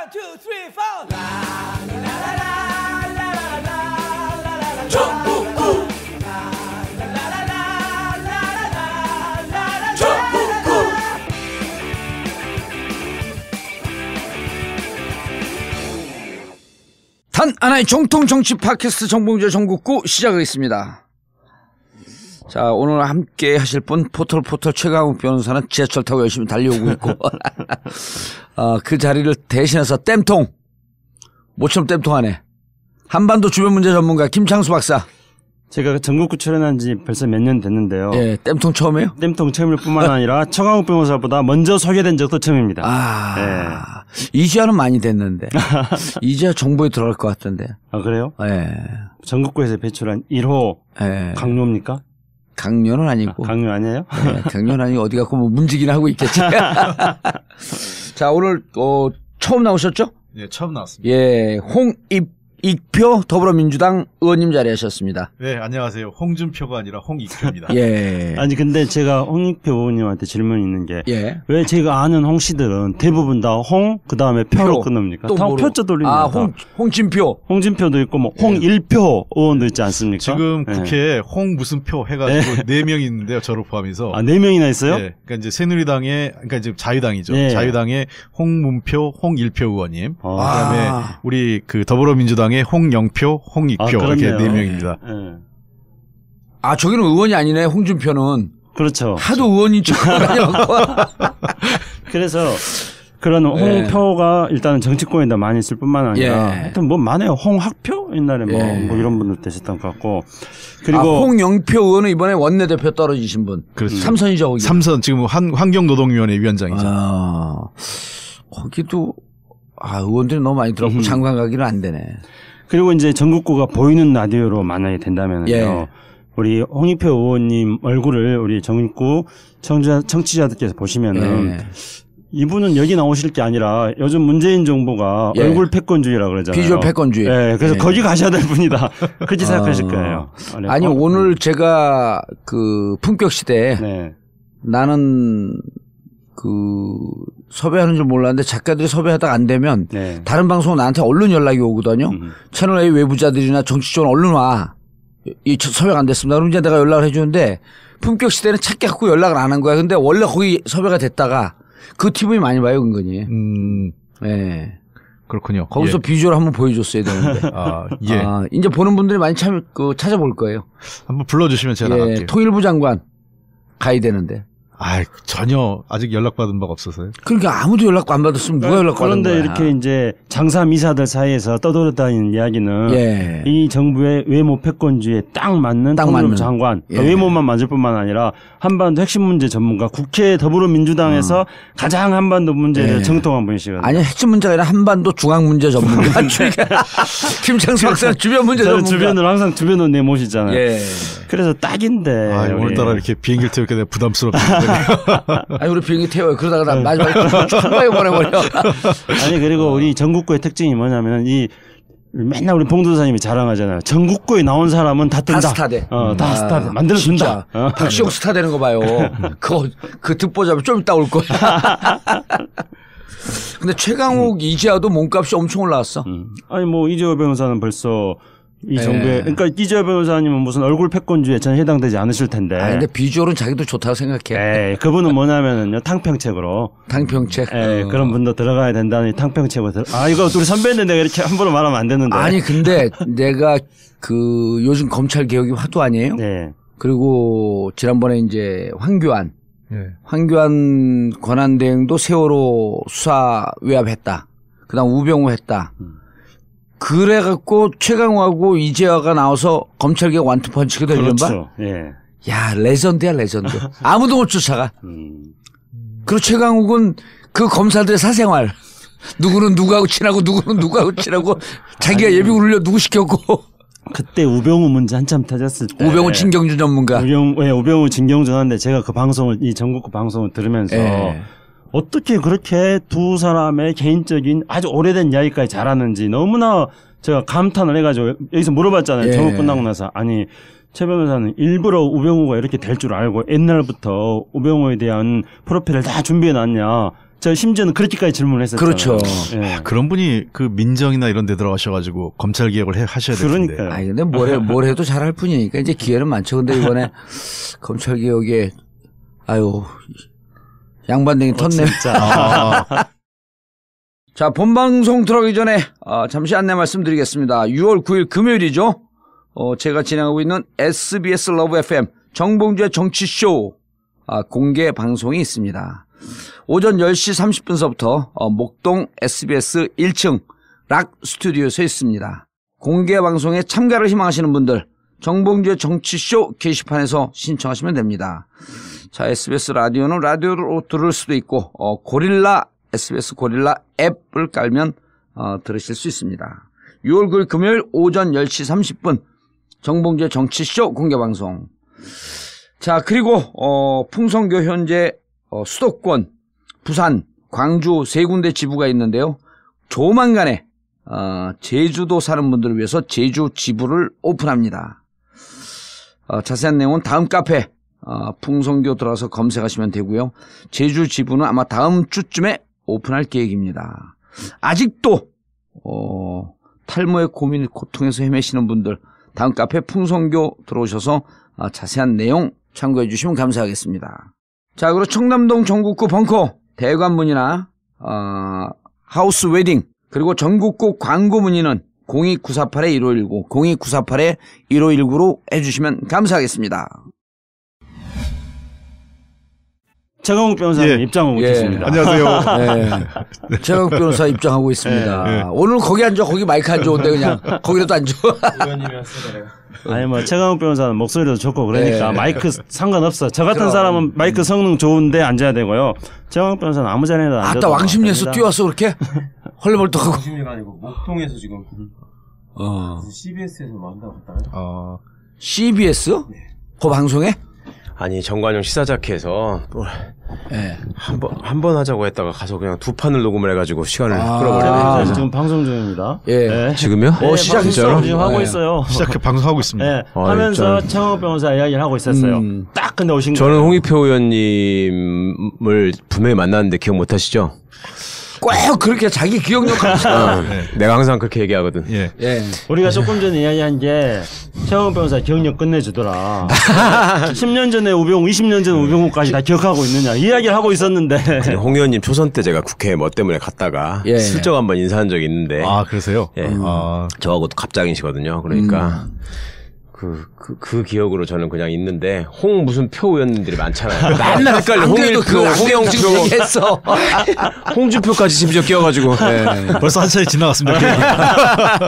One, two, three, four. 라라라라라라라라라라라. 전국구. 라라라라라라라라라. 전국구. 단 하나의 정통 정치 팟캐스트 정봉재 전국구 시작하겠습니다. 자, 오늘 함께 하실 분 포털 최강욱 변호사는 지하철 타고 열심히 달려오고 있고 그 자리를 대신해서 땜통 모처럼 땜통하네 한반도 주변 문제 전문가 김창수 박사. 제가 전국구 출연한 지 벌써 몇 년 됐는데요. 예, 땜통 처음이에요? 땜통 처음일 뿐만 아니라 최강욱 변호사보다 먼저 소개된 적도 처음입니다. 이지아는 많이 됐는데 이지아 정부에 들어갈 것 같던데. 아, 그래요? 예. 전국구에서 배출한 1호 강요입니까? 강요는 아니고. 강요 아니에요? 네, 강요는 아니고 어디 갖고 뭐 문지기나 하고 있겠지. 자, 오늘 처음 나오셨죠? 네, 처음 나왔습니다. 예, 홍익표 더불어민주당 의원님 자리하셨습니다. 네, 안녕하세요. 홍준표가 아니라 홍익표입니다. 예. 아니 근데 제가 홍익표 의원님한테 질문이 있는 게 왜 예. 제가 아는 홍 씨들은 대부분 다 홍 그다음에 표로 끊습니까? 다 표자 돌립니다. 홍준표도 있고 뭐 홍일표 의원도 있지 않습니까? 지금 국회에 홍 무슨 표 해가지고 4명이 있는데요. 저를 포함해서. 4명이나 있어요? 네. 그러니까 이제 새누리당의, 그러니까 이제 자유당이죠. 네. 자유당의 홍문표, 홍일표 의원님. 그다음에 우리 그 더불어민주당의 홍영표, 홍익표 이렇게 4명입니다. 저기는 의원이 아니네. 홍준표는. 그렇죠. 하도 의원인 척하고 다녀갖고. 그래서 그런 홍표가 일단은 정치권에다 많이 있을 뿐만 아니라 하여튼 뭐 많아요. 홍학표 옛날에 뭐 이런 분들 되셨던 것 같고. 그리고 홍영표 의원은 이번에 원내대표 떨어지신 분. 그렇죠. 삼선이죠. 거기. 삼선 지금 환경노동위원회 위원장이죠. 거기도 의원들이 너무 많이 들어가고 장관 가기는 안 되네. 그리고 이제 전국구가 보이는 라디오로 만약에 된다면요. 우리 홍익표 의원님 얼굴을 우리 전국구 청취자들께서 보시면은 이분은 여기 나오실 게 아니라 요즘 문재인 정부가 얼굴 패권주의라고 그러잖아요. 비주얼 패권주의. 네, 그래서 거기 가셔야 될 분이다. 그렇게 생각하실 거예요. 아니 오늘 제가 그 품격 시대에 나는 섭외하는 줄 몰랐는데 작가들이 섭외하다가 안 되면 다른 방송은 나한테 얼른 연락이 오거든요. 채널 A 외부자들이나 정치적으로 얼른 와. 이 섭외가 안 됐습니다. 그럼 이제 내가 연락을 해주는데 품격 시대는 찾기 갖고 연락을 안 한 거야. 근데 원래 거기 섭외가 됐다가 그 TV에 많이 봐요, 은근히. 네. 그렇군요. 거기서 비주얼 한번 보여줬어야 되는데. 이제 보는 분들이 많이 찾아볼 거예요. 한번 불러주시면 제가 나갈게요. 통일부 장관 가야 되는데. 전혀 아직 연락받은 바가 없어서요. 그러니까 아무도 연락 안 받았으면 누가 연락 받은 거야. 그런데 이렇게 이제 장사 미사들 사이에서 떠돌아다니는 이야기는 이 정부의 외모 패권주의에 딱 맞는 통일부 장관. 외모만 맞을 뿐만 아니라 한반도 핵심 문제 전문가, 국회 더불어민주당에서 가장 한반도 문제를 정통한 분이시거든요. 아니 핵심 문제가 아니라 한반도 중앙 문제 전문가. 김창수 박사는 주변 문제 전문가. 주변을 항상 주변으로 내모시잖아요. 그래서 딱인데. 오늘따라 이렇게 비행기를 태우게 되면 부담스럽게. 우리 비행기 태워요. 그러다가 나 마지막에 출발해 보내버려. 아니 그리고 우리 전국구의 특징이 뭐냐면 맨날 우리 봉도사님이 자랑하잖아요. 전국구에 나온 사람은 다 뜬다. 다 스타돼. 다 스타돼. 만들어준다. 박시영 스타 되는 거 봐요. 그 듣보자면 좀 이따 올 거야. 근데 최강욱 이지아도 몸값이 엄청 올라왔어. 아니 뭐 이재호 변호사는 벌써 이 정부에 그러니까 이재호 변호사님은 무슨 얼굴 패권주의에 전혀 해당되지 않으실 텐데. 근데 비주얼은 자기도 좋다고 생각해. 그분은 뭐냐면은요 탕평책으로. 탕평책. 그런 분도 들어가야 된다는 탕평책으로. 이거 우리 선배인데 내가 이렇게 함부로 말하면 안 되는데. 아니 근데 내가 요즘 검찰 개혁이 화두 아니에요? 그리고 지난번에 이제 황교안 권한대행도 세월호 수사 외압했다. 그다음 우병우 했다. 그래갖고 최강욱하고 이재화가 나와서 검찰개혁 완투펀치가 되는 바? 야, 레전드야, 레전드. 아무도 못 쫓아가. 그리고 최강욱은 그 검사들의 사생활. 누구는 누구하고 친하고 누구는 누구하고 친하고 자기가 예비군 훈련 누구 시켰고. 그때 우병우 문제 한참 터졌을 때. 우병우 진경준 전문가. 우병우 진경준 하는데 제가 그 방송을 이 전국구 방송을 들으면서 어떻게 그렇게 두 사람의 개인적인 아주 오래된 이야기까지 잘하는지 너무나 제가 감탄을 해가지고 여기서 물어봤잖아요. 전국 끝나고 나서. 아니 최 변호사는 일부러 우병우가 이렇게 될 줄 알고 옛날부터 우병우에 대한 프로필을 다 준비해 놨냐. 저 심지어는 그렇게까지 질문을 했었잖아요. 그렇죠. 예. 그런 분이 그 민정이나 이런 데 들어가셔가지고 검찰 개혁을 하셔야 되는데. 그러니까요. 아니 근데 뭘 해도 잘할 뿐이니까 이제 기회는 많죠. 근데 이번에 검찰 개혁에 아유 양반댕이 텄네. 진짜. 자, 본방송 들어가기 전에 잠시 안내 말씀드리겠습니다. 6월 9일 금요일이죠. 제가 진행하고 있는 SBS 러브 FM 정봉주의 정치쇼 공개 방송이 있습니다. 오전 10시 30분서부터 목동 SBS 1층 락 스튜디오에서 있습니다. 공개 방송에 참가를 희망하시는 분들 정봉주의 정치쇼 게시판에서 신청하시면 됩니다. 자, SBS 라디오는 라디오로 들을 수도 있고 고릴라 SBS 고릴라 앱을 깔면 들으실 수 있습니다. 6월 9일 금요일 오전 10시 30분 정봉주의 정치쇼 공개방송. 자, 그리고 풍성교 현재 수도권, 부산, 광주 세 군데 지부가 있는데요. 조만간에 제주도 사는 분들을 위해서 제주 지부를 오픈합니다. 자세한 내용은 다음 카페 풍성교 들어가서 검색하시면 되고요. 제주 지부는 아마 다음 주쯤에 오픈할 계획입니다. 아직도 탈모의 고민 고통에서 헤매시는 분들 다음 카페 풍성교 들어오셔서 자세한 내용 참고해 주시면 감사하겠습니다. 자, 그리고 청담동 전국구 벙커 대관 문의나 하우스 웨딩 그리고 전국구 광고 문의는 02948-1519 02948-1519로 해주시면 감사하겠습니다. 최강욱 변호사님 입장하고 있습니다. 안녕하세요. 최강욱 변호사 입장하고 있습니다. 오늘 거기 앉아, 거기 마이크 안 좋은데 그냥 거기라도 앉아. 의원님이 왔어요. 아니 뭐 최강욱 변호사는 목소리도 좋고 그러니까 마이크 상관없어. 저 같은 사람은 마이크 성능 좋은데 앉아야 되고요. 최강욱 변호사는 아무 자리에나 앉아도 아따 왕십리에서 뛰어왔어 그렇게? 헐레벌떡하고. 왕십리가 아니고 목동에서 지금 CBS에서 뭐 한다고 했다고요? CBS? 네. 그 방송에? 아니 정관용 시사자키에서 한 번 하자고 했다가 가서 그냥 두 판을 녹음을 해가지고 시간을 끌어버리네. 지금 방송 중입니다. 예. 지금요? 시작했어요. 지금 하고 있어요. 방송하고 있습니다. 네. 하면서 최강욱 변호사 이야기를 하고 있었어요. 딱 근데 오신 거예요. 저는 홍익표 의원님을 분명히 만났는데 기억 못 하시죠? 꼭 그렇게 자기 기억력 내가 항상 그렇게 얘기하거든. 예. 우리가 조금 전에 이야기한 게 최강욱 변호사 기억력 끝내주더라. 10년 전에 우병우, 20년 전 우병우까지 다 기억하고 있느냐 이 이야기를 하고 있었는데. 홍 의원님 초선 때 제가 국회에 뭐 때문에 갔다가 슬쩍 한번 인사한 적이 있는데. 아, 그러세요? 예. 저하고 갑장이시거든요. 그러니까. 그 기억으로 저는 그냥 있는데 무슨 표 의원님들이 많잖아요. 맨날 헷갈려. 홍일표, 홍영표 얘기했어. 홍준표까지 심지어 끼어가지고. 벌써 한 차례 지나갔습니다.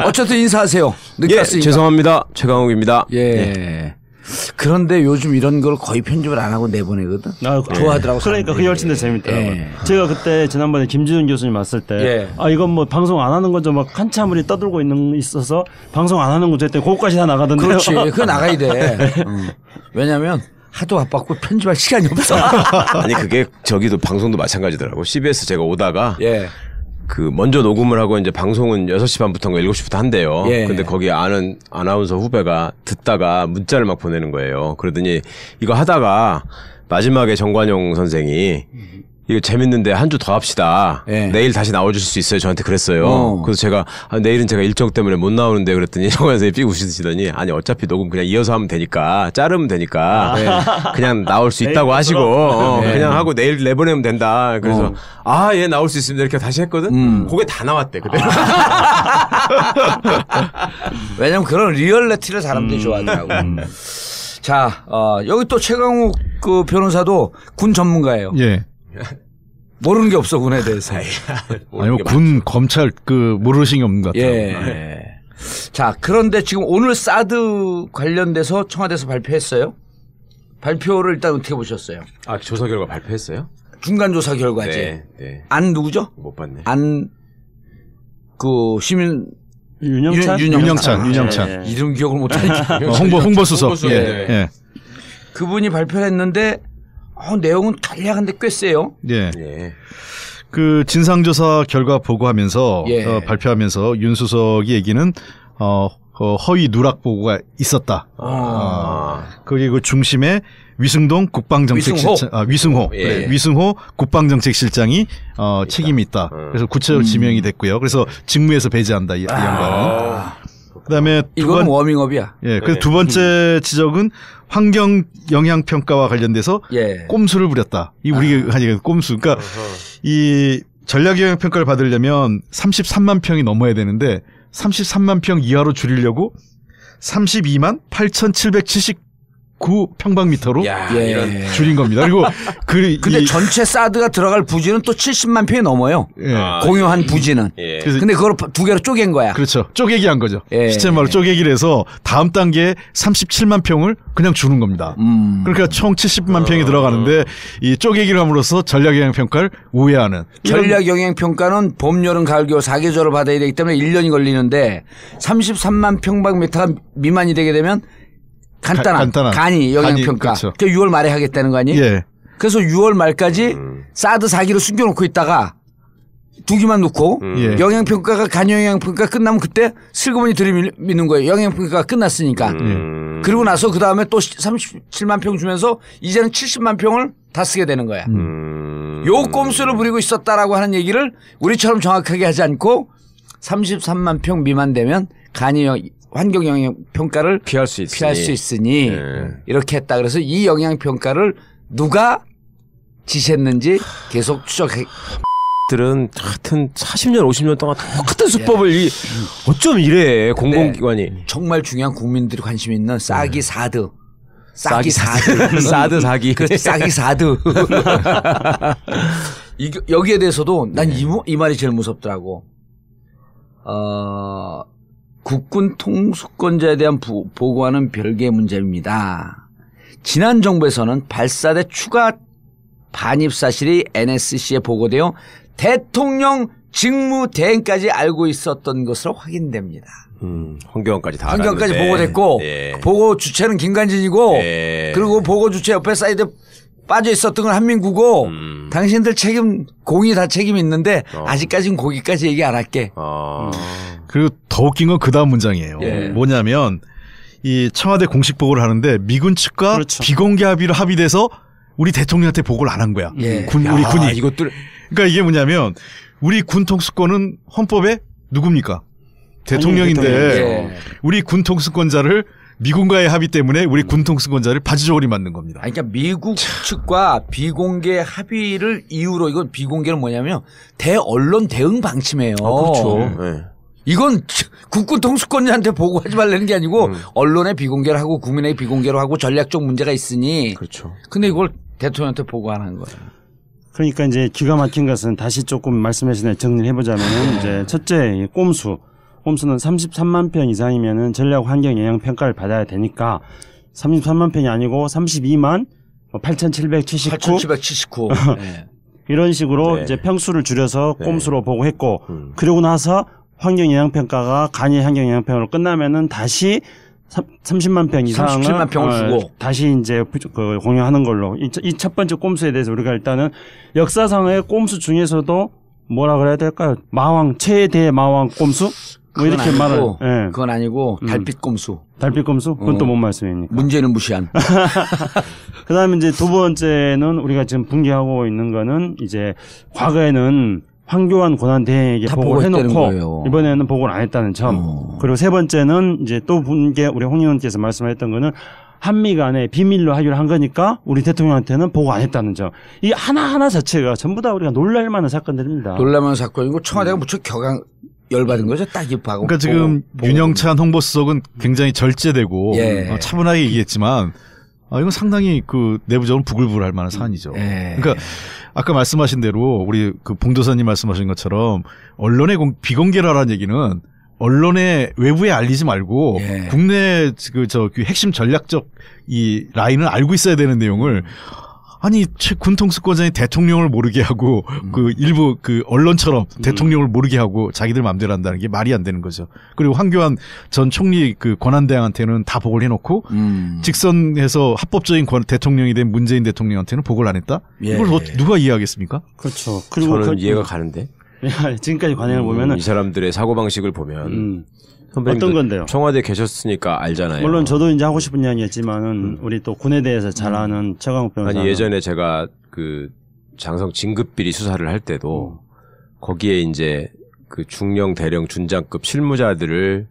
어쨌든 인사하세요. 늦게 왔으니까. 죄송합니다. 최강욱입니다. 그런데 요즘 이런 걸 거의 편집을 안 하고 내보내거든. 좋아하더라고. 그러니까 그게 훨씬 더 재밌더라고요. 제가 그때 지난번에 김지훈 교수님 왔을 때 이건 뭐 방송 안 하는 거죠. 막 한참을 떠들고 있어서 방송 안 하는 거죠 했더니 그거까지 다 나가던데요. 그렇지. 그거 나가야 돼. 왜냐면 하도 바빴고 편집할 시간이 없어. 아니 그게 저기도 방송도 마찬가지더라고. CBS 제가 오다가 먼저 녹음을 하고 이제 방송은 6시 반부터인가 7시부터 한대요. 근데 거기 아는 아나운서 후배가 듣다가 문자를 막 보내는 거예요. 그러더니 이거 하다가 마지막에 정관용 선생이 이거 재밌는데 한 주 더 합시다. 내일 다시 나와주실 수 있어요? 저한테 그랬어요. 그래서 제가 내일은 제가 일정 때문에 못 나오는데 그랬더니 정관용 선생님이 삐 웃으시더니 아니 어차피 녹음 그냥 이어서 하면 되니까 자르면 되니까 그냥 나올 수 있다고 하시고 그냥 하고 내일 내보내면 된다. 그래서 예 나올 수 있습니다. 이렇게 다시 했거든. 그게 다 나왔대 그대로. 왜냐면 그런 리얼리티를 사람들이 좋아하더라고. 자, 여기 또 최강욱 그 변호사도 군 전문가예요. 모르는 게 없어 군에 대해서. 아니요 군 검찰 모르신 게 없는 것 같아요. 자, 그런데 지금 오늘 사드 관련돼서 청와대에서 발표했어요. 발표를 일단 어떻게 보셨어요? 조사 결과 발표했어요? 중간 조사 결과지. 안 누구죠? 못 봤네. 시민 윤영찬. 이름 기억을 못하니까. 홍보수석. 그분이 발표를 했는데 내용은 간략한데 꽤 세요. 그 진상조사 결과 보고하면서 발표하면서 윤 수석이 얘기는 허위 누락 보고가 있었다. 그리고 중심에 위승동 국방정책실장, 위승호. 예. 그래, 위승호 국방정책실장이 책임이 있다. 그래서 구체적으로 지명이 됐고요. 그래서 직무에서 배제한다 이 양반은. 그다음에 이건 워밍업이야. 예. 그래서 두 번째 지적은 환경 영향 평가와 관련돼서 꼼수를 부렸다. 이 우리가 하니까 꼼수. 그러니까 이 전략 영향 평가를 받으려면 33만 평이 넘어야 되는데 33만 평 이하로 줄이려고 32만 8,779 평방미터로 줄인 겁니다. 그리고 근데 전체 사드가 들어갈 부지는 또 70만 평이 넘어요. 공유한 부지는. 근데 그걸 두 개로 쪼갠 거야. 그렇죠. 쪼개기 한 거죠. 시체말로 쪼개기를 해서 다음 단계에 37만 평을 그냥 주는 겁니다. 그러니까 총 70만 평이 들어가는데 이 쪼개기를 함으로써 전략영향평가를 우회하는. 전략영향평가는 봄, 여름, 가을, 겨울 4계절을 받아야 되기 때문에 1년이 걸리는데 33만 평방미터가 미만이 되게 되면 간단한 간이 영향평가. 그렇죠. 6월 말에 하겠다는 거 아니에요? 예. 그래서 6월 말까지 사드 4기를 숨겨놓고 있다가 2기만 놓고 영향평가가 간영향평가 끝나면 그때 슬그머니 들이미는 거예요. 영향평가가 끝났으니까. 그리고 나서 그 다음에 또 37만 평 주면서 이제는 70만 평을 다 쓰게 되는 거야. 요 꼼수를 부리고 있었다라고 하는 얘기를 우리처럼 정확하게 하지 않고 33만 평 미만 되면 간이 환경 영향 평가를 피할 수 있으니 이렇게 했다. 그래서 이 영향 평가를 누가 지시했는지 계속 추적해. 들은 하여튼 40년 50년 동안 똑같은 수법을 어쩜 이래 공공기관이. 정말 중요한 국민들이 관심 있는 싹이 사드. 사드 사기. 그렇지, 싹이 사드. 여기에 대해서도 난 이 말이 제일 무섭더라고. 국군 통수권자에 대한 보고와는 별개의 문제입니다. 지난 정부에서는 발사대 추가 반입 사실이 NSC에 보고되어 대통령 직무대행까지 알고 있었던 것으로 확인됩니다. 환경원까지 다 환경원까지 보고됐고 보고 주체는 김관진이고 그리고 보고 주체 옆에 사이드에 빠져 있었던 건 한민구고 당신들 공이 다 책임이 있는데 아직까지는 거기까지 얘기 안 할게. 그리고 더 웃긴 건 그 다음 문장이에요. 뭐냐면 이 청와대 공식 보고를 하는데 미군 측과 그렇죠. 비공개 합의로 합의돼서 우리 대통령한테 보고를 안 한 거야. 우리 군이. 이것들. 그러니까 이게 뭐냐면 우리 군 통수권은 헌법에 누굽니까? 대통령인데 우리 군 통수권자를 미군과의 합의 때문에 우리 군 통수권자를 바지저고리 맞는 겁니다. 그러니까 미국 측과 비공개 합의를 이유로 이건 비공개는 뭐냐면 대언론 대응 방침이에요. 그렇죠. 이건 국군 통수권자한테 보고하지 말라는 게 아니고 언론에 비공개를 하고 국민에게 비공개로 하고 전략적 문제가 있으니. 그렇죠. 근데 이걸 대통령한테 보고 안 한 거예요. 그러니까 이제 기가 막힌 것은 다시 조금 말씀하신 대로 정리를 해보자면은 이제 첫째 꼼수는 33만 평 이상이면은 전략 환경 영향 평가를 받아야 되니까 33만 평이 아니고 32만 8,779. 이런 식으로 이제 평수를 줄여서 꼼수로 보고했고 그러고 나서 환경 영향 평가가 간이 환경 영향 평가로 끝나면은 다시 30만 평 이상을 37만 평을 주고 다시 이제 공유하는 걸로 이 첫 번째 꼼수에 대해서 우리가 일단은 역사상의 꼼수 중에서도 뭐라 그래야 될까요? 최대 마왕 꼼수? 뭐 이렇게 말을. 그건 아니고 달빛 꼼수. 달빛 꼼수? 그건 또 뭔 말씀입니까? 문제는 무시한. 그다음에 이제 두 번째는 우리가 지금 분개하고 있는 거는 이제 과거에는 황교안 권한대행에게 보고를 해놓고 이번에는 보고를 안 했다는 점. 그리고 세 번째는 이제 또 분개 우리 홍 의원께서 말씀하셨던 거는 한미 간에 비밀로 합의를 한 거니까 우리 대통령한테는 보고 안 했다는 점. 이 하나하나 자체가 전부 다 우리가 놀랄 만한 사건들입니다. 놀랄 만한 사건이고 청와대가 무척 열받은 거죠. 딱 입하고. 그러니까 지금 윤영찬 홍보수석은 굉장히 절제되고 차분하게 얘기했지만 이건 상당히 내부적으로 부글부글할 만한 사안이죠. 그러니까 아까 말씀하신 대로 우리 봉도사님 말씀하신 것처럼 언론의 비공개라는 얘기는 언론의 외부에 알리지 말고 국내 핵심 전략적 이 라인을 알고 있어야 되는 내용을 아니 군 통수권자니 대통령을 모르게 하고 일부 언론처럼 대통령을 모르게 하고 자기들 마음대로 한다는 게 말이 안 되는 거죠. 그리고 황교안 전 총리 권한대행한테는 다 보고를 해놓고 직선해서 합법적인 대통령이 된 문재인 대통령한테는 보고를 안 했다. 이걸 누가 이해하겠습니까? 그렇죠. 그리고 저는 이해가 가는데. 지금까지 관행을 보면은 이 사람들의 사고 방식을 보면 어떤 건데요? 청와대 계셨으니까 알잖아요. 물론 저도 이제 하고 싶은 이야기했지만은 우리 또 군에 대해서 잘 아는 최강욱 변호사. 아니 예전에 제가 그 장성 진급비리 수사를 할 때도 거기에 이제 그 중령, 대령, 준장급 실무자들을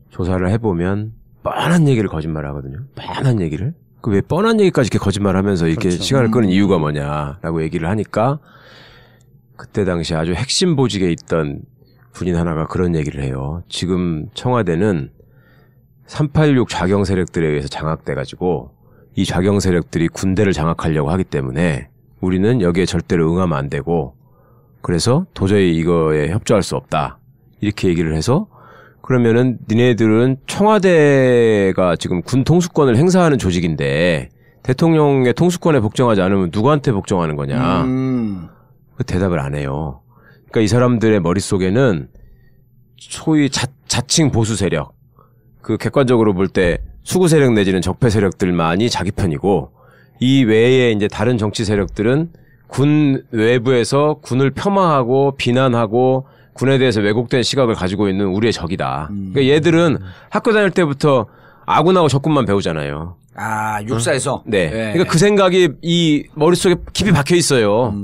조사를 해보면 뻔한 얘기를 거짓말하거든요. 뻔한 얘기를. 그 왜 뻔한 얘기까지 이렇게 거짓말하면서 이렇게 그렇죠. 시간을 끄는 이유가 뭐냐라고 얘기를 하니까 그때 당시 아주 핵심 보직에 있던 군인 하나가 그런 얘기를 해요. 지금 청와대는 386 좌경 세력들에 의해서 장악돼가지고 이 좌경 세력들이 군대를 장악하려고 하기 때문에 우리는 여기에 절대로 응하면 안 되고 그래서 도저히 이거에 협조할 수 없다. 이렇게 얘기를 해서 그러면은 니네들은 청와대가 지금 군 통수권을 행사하는 조직인데 대통령의 통수권에 복종하지 않으면 누구한테 복종하는 거냐. 그 대답을 안 해요. 그러니까 이 사람들의 머릿속에는 소위 자칭 보수 세력, 그 객관적으로 볼 때 수구 세력 내지는 적폐 세력들만이 자기 편이고 이 외에 이제 다른 정치 세력들은 군 외부에서 군을 폄하하고 비난하고 군에 대해서 왜곡된 시각을 가지고 있는 우리의 적이다. 그러니까 얘들은 학교 다닐 때부터 아군하고 적군만 배우잖아요. 아, 육사에서? 네. 그러니까 그 생각이 이 머릿속에 깊이 박혀 있어요.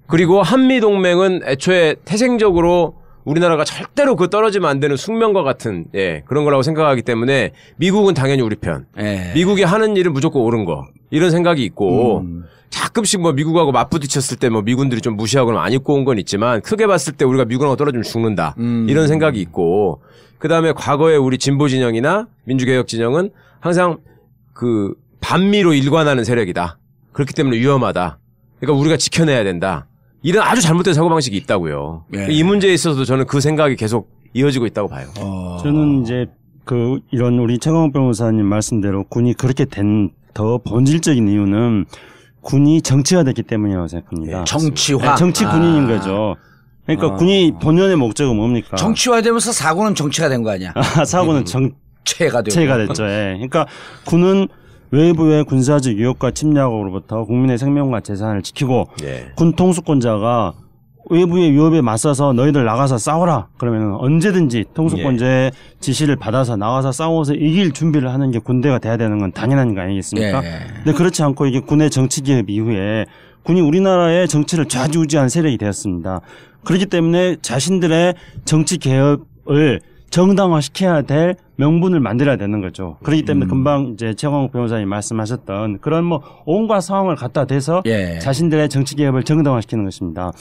그리고 한미동맹은 애초에 태생적으로 우리나라가 절대로 그 떨어지면 안 되는 숙명과 같은, 그런 거라고 생각하기 때문에 미국은 당연히 우리 편. 미국이 하는 일은 무조건 옳은 거. 이런 생각이 있고, 가끔씩 뭐 미국하고 맞부딪혔을 때 뭐 미군들이 좀 무시하거나 안 입고 온 건 있지만 크게 봤을 때 우리가 미군하고 떨어지면 죽는다. 이런 생각이 있고, 그 다음에 과거에 우리 진보 진영이나 민주개혁 진영은 항상 그 반미로 일관하는 세력이다. 그렇기 때문에 위험하다. 그러니까 우리가 지켜내야 된다. 이런 아주 잘못된 사고방식이 있다고요. 이 문제에 있어서도 저는 그 생각이 계속 이어지고 있다고 봐요. 저는 이제 이런 우리 최강욱 변호사님 말씀대로 군이 그렇게 된 더 본질적인 이유는 군이 정치화됐기 때문이라고 생각합니다. 정치화? 네, 정치 군인인 거죠. 그러니까 군이 본연의 목적은 뭡니까? 정치화되면서 사고는 정치가 된 거 아니야? 사고는 정체가 됐죠. 그러니까 군은 외부의 군사적 유혹과 침략으로부터 국민의 생명과 재산을 지키고 군 통수권자가 외부의 위협에 맞서서 너희들 나가서 싸워라. 그러면 언제든지 통수권자의 지시를 받아서 나가서 싸워서 이길 준비를 하는 게 군대가 돼야 되는 건 당연한 거 아니겠습니까? 근데 그렇지 않고 이게 군의 정치개혁 이후에 군이 우리나라의 정치를 좌지우지한 세력이 되었습니다. 그렇기 때문에 자신들의 정치개혁을 정당화시켜야 될 명분을 만들어야 되는 거죠. 그렇기 때문에 금방 이제 최강욱 변호사님 말씀하셨던 그런 뭐 온갖 상황을 갖다 대서 자신들의 정치 개혁을 정당화시키는 것입니다.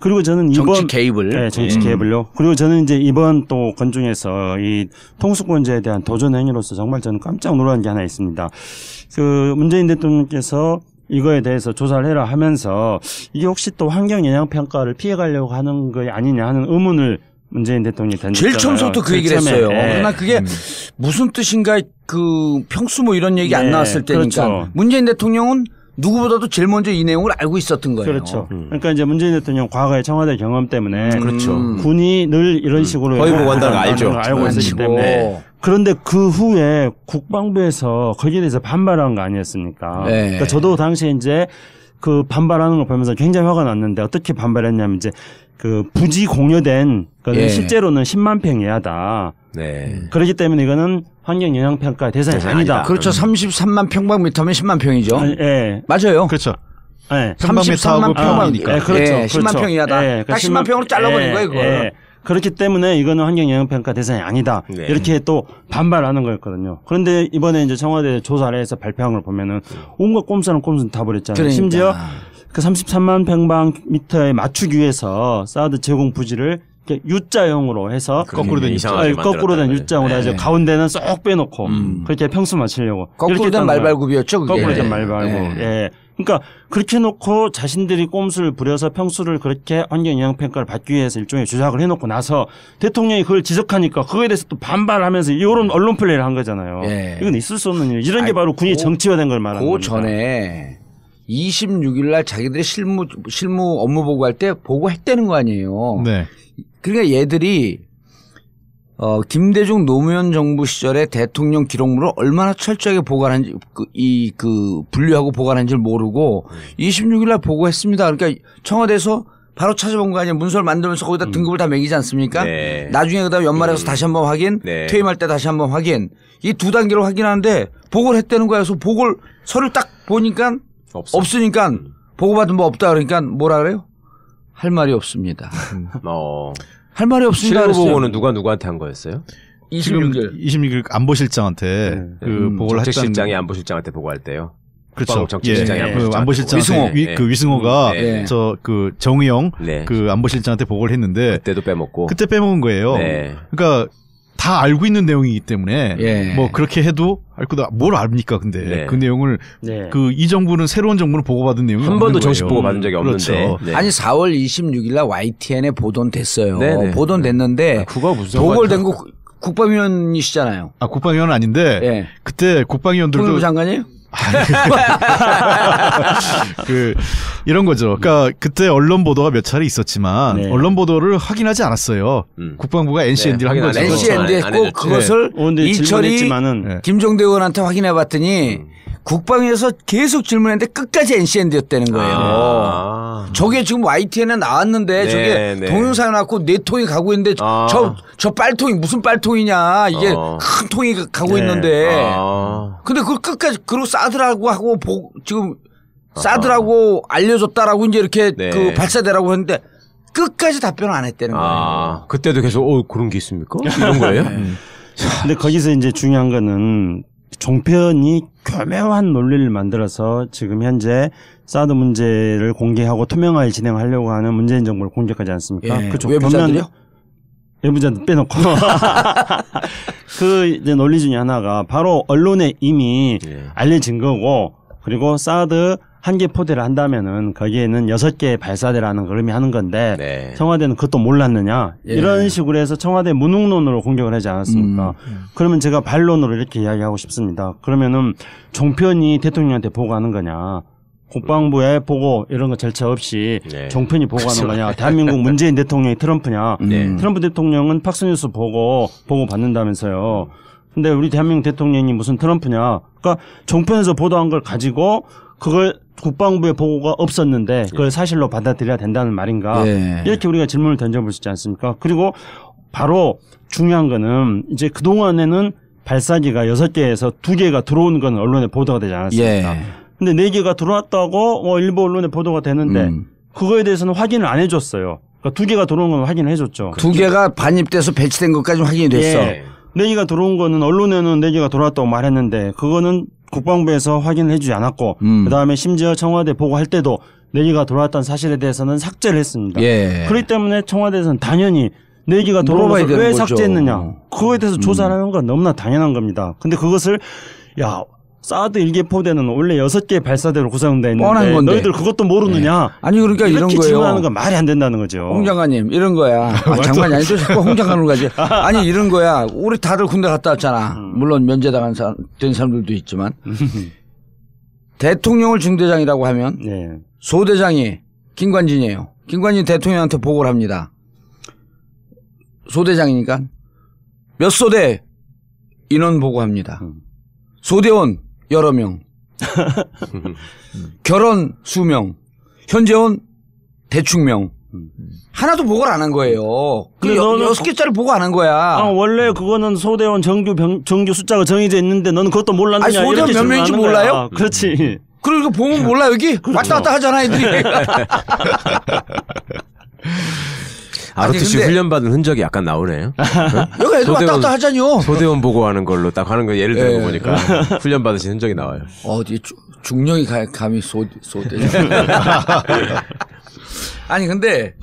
그리고 저는 이번 정치 개입을 정치 개입을요. 그리고 저는 이제 이번 또 건중에서 이 통수권자에 대한 도전 행위로서 정말 저는 깜짝 놀란 게 하나 있습니다. 그 문재인 대통령께서 이거에 대해서 조사를 해라 하면서 이게 혹시 또 환경 영향 평가를 피해가려고 하는 거 아니냐 하는 의문을 문재인 대통령이 던졌잖아요. 제일 처음부터 그 얘기를 했어요. 그러나 그게 무슨 뜻인가 그 평수 뭐 이런 얘기 안 나왔을 때니까 그렇죠. 문재인 대통령은 누구보다도 제일 먼저 이 내용을 알고 있었던 거예요. 그렇죠. 그러니까 이제 문재인 대통령 과거의 청와대 경험 때문에 그렇죠. 군이 늘 이런 식으로 허위보고한다는 걸 알죠. 알고 있었기 때문에 그런데 그 후에 국방부에서 거기에 대해서 반발한 거 아니었습니까? 그러니까 저도 당시에 이제 그 반발하는 걸 보면서 굉장히 화가 났는데 어떻게 반발했냐면 이제 그 부지 공여된 거는 실제로는 10만 평 이하다. 그렇기 때문에 이거는 환경 영향 평가 대상이 아니다. 그렇죠. 33만 평방미터면 10만 평이죠. 맞아요. 그렇죠. 33만 평방이니까. 그렇죠. 10만 평 이하다. 딱 10만 평으로 잘라버린 거예요, 그거. 그렇기 때문에 이거는 환경 영향 평가 대상이 아니다. 이렇게 또 반발하는 거였거든요. 그런데 이번에 이제 청와대 조사를 해서 발표한 걸 보면은 온갖 꼼수는 다 버렸잖아요. 그러니까. 심지어 그 33만 평방미터에 맞추기 위해서 사드 제공 부지를 U자형으로 해서 거꾸로 된 U자형으로 해서 가운데는 쏙 빼놓고 그렇게 평수 맞추려고 거꾸로 된 말발굽이었죠. 그게. 거꾸로 된 말발굽. 그러니까 그렇게 놓고 자신들이 꼼수를 부려서 평수를 그렇게 환경 영향 평가를 받기 위해서 일종의 조작을 해놓고 나서 대통령이 그걸 지적하니까 그거에 대해서 또 반발하면서 이런 언론 플레이를 한 거잖아요. 이건 있을 수 없는 일. 이런 게 바로 군이 정치화된 걸 말하는 겁니다. 그 전에 26일 날 자기들이 실무 업무 보고할 때 보고했다는 거 아니에요. 그러니까 얘들이 김대중 노무현 정부 시절에 대통령 기록물을 얼마나 철저하게 보관한지 분류하고 보관한지를 모르고 26일 날 보고했습니다. 그러니까 청와대에서 바로 찾아본 거 아니에요. 문서를 만들면서 거기다 등급을 다 매기지 않습니까? 네. 나중에 그다음에 연말에 가서 다시 한번 확인, 네. 퇴임할 때 다시 한번 확인. 이 두 단계로 확인하는데 보고를 했다는 거야. 그래서 보고를 서류 딱 보니까 없으니까 보고받은 거 없다 그러니까 뭐라 그래요? 할 말이 없습니다. 할 말이 없습니다. 실무 보고는 누구한테 한 거였어요? 26일 안보실장한테 그 보고를 했다는. 정책실장이 안보실장한테 보고할 때요. 그렇죠. 정책실장이 그 안보실장 위승호가 저 그 정의용 그 안보실장한테 보고를 했는데 그때도 빼먹고 그때 빼먹은 거예요. 그러니까 다 알고 있는 내용이기 때문에 뭐 그렇게 해도 알고 뭘 압니까? 근데 그 내용을 그 이 정부는 새로운 정부는 보고받은 내용이 한 번도 정식 보고 받은 적이 없는데. 그렇죠. 아니 4월 26일 날 YTN에 보도는 됐어요. 보도는 됐는데 보고를 된 거 국방위원이시잖아요. 아 국방위원은 아닌데 그때 국방위원들도 통일부 장관이에요? 그 이런 거죠. 그러니까 그때 언론 보도가 몇 차례 있었지만 언론 보도를 확인하지 않았어요. 국방부가 NCND를 한 거죠. NCND 했고 그것을 이철이 김종대 의원한테 확인해봤더니 국방위에서 계속 질문했는데 끝까지 NCND였다는 거예요. 저게 지금 YTN에 나왔는데 저게 동영상에 나왔고 4통이 가고 있는데 저 빨통이 무슨 빨통이냐 이게 큰 통이 가고 있는데 근데 그걸 끝까지 그리고 사드라고 하고 지금 사드라고 알려줬다라고 이제 이렇게 그 발사대라고 했는데 끝까지 답변을 안 했다는 거예요. 그때도 계속 그런 게 있습니까? 이런 거예요? 근데 거기서 이제 중요한 거는 종편이 교묘한 논리를 만들어서 지금 현재 사드 문제를 공개하고 투명하게 진행하려고 하는 문재인 정부를 공격하지 않습니까? 그렇죠. 외부자들이요? 외부자들 빼놓고 그 이제 논리 중에 하나가 바로 언론에 이미 알려진 거고 그리고 사드 한 개 포대를 한다면은 거기에는 6개의 발사대라는 걸 의미하는 건데 청와대는 그것도 몰랐느냐 이런 식으로 해서 청와대 무능론으로 공격을 하지 않았습니까? 그러면 제가 반론으로 이렇게 이야기하고 싶습니다. 그러면은 종편이 대통령한테 보고하는 거냐? 국방부에 보고 이런 거 절차 없이 종편이 보고하는 거냐? 대한민국 문재인 대통령이 트럼프냐? 트럼프 대통령은 팍스뉴스 보고 받는다면서요. 근데 우리 대한민국 대통령이 무슨 트럼프냐? 그러니까 종편에서 보도한 걸 가지고 그걸 국방부의 보고가 없었는데 그걸 사실로 받아들여야 된다는 말인가? 이렇게 우리가 질문을 던져볼 수 있지 않습니까? 그리고 바로 중요한 거는 이제 그동안에는 발사기가 6개에서 2개가 들어오는 건 언론에 보도가 되지 않았습니까? 근데 4개가 들어왔다고 일부 언론에 보도가 되는데 그거에 대해서는 확인을 안 해줬어요. 그러니까 2개가 들어온 건 확인을 해줬죠. 2개가 반입돼서 배치된 것까지 확인이 됐어. 4개가 들어온 거는 언론에는 4개가 들어왔다고 말했는데 그거는 국방부에서 확인을 해주지 않았고 그다음에 심지어 청와대 보고할 때도 4개가 들어왔다는 사실에 대해서는 삭제를 했습니다. 그렇기 때문에 청와대에서는 당연히 4개가 들어온 것을 왜 삭제했느냐. 그거에 대해서 조사를 하는 건 너무나 당연한 겁니다. 근데 그것을 사드 1개 포대는 원래 6개의 발사대로 구성되어 있는데 너희들 그것도 모르느냐. 아니 그러니까 이런 거예요. 질문하는 건 말이 안 된다는 거죠. 홍 장관님 이런 거야. 장관이 아니죠. 자꾸 홍 장관으로 가지. 아니 이런 거야. 우리 다들 군대 갔다 왔잖아. 물론 면제당한 된 사람들도 있지만 대통령을 중대장이라고 하면 소대장이 김관진이에요. 김관진 대통령한테 보고를 합니다. 소대장이니까 몇 소대 인원 보고합니다. 소대원 여러 명, 결혼 수명, 현재원 대충 명. 하나도 보고를 안 한 거예요. 그 6개짜리 보고 안 한 거야. 원래 그거는 소대원 정규 숫자가 정해져 있는데 너는 그것도 몰랐느냐. 아니, 소대원 몇 명인지 몰라요? 그렇지. 그리고 보면 몰라 여기? 그렇죠. 왔다 갔다 하잖아 애들이. ROTC 훈련받은 흔적이 약간 나오네요. 여기 애들 왔다 갔다 하잖요. 소대원 보고하는 걸로 딱 하는 거 예를 들어 보니까 훈련받으신 흔적이 나와요. 어디 중령이 감히 소대장. 아니 근데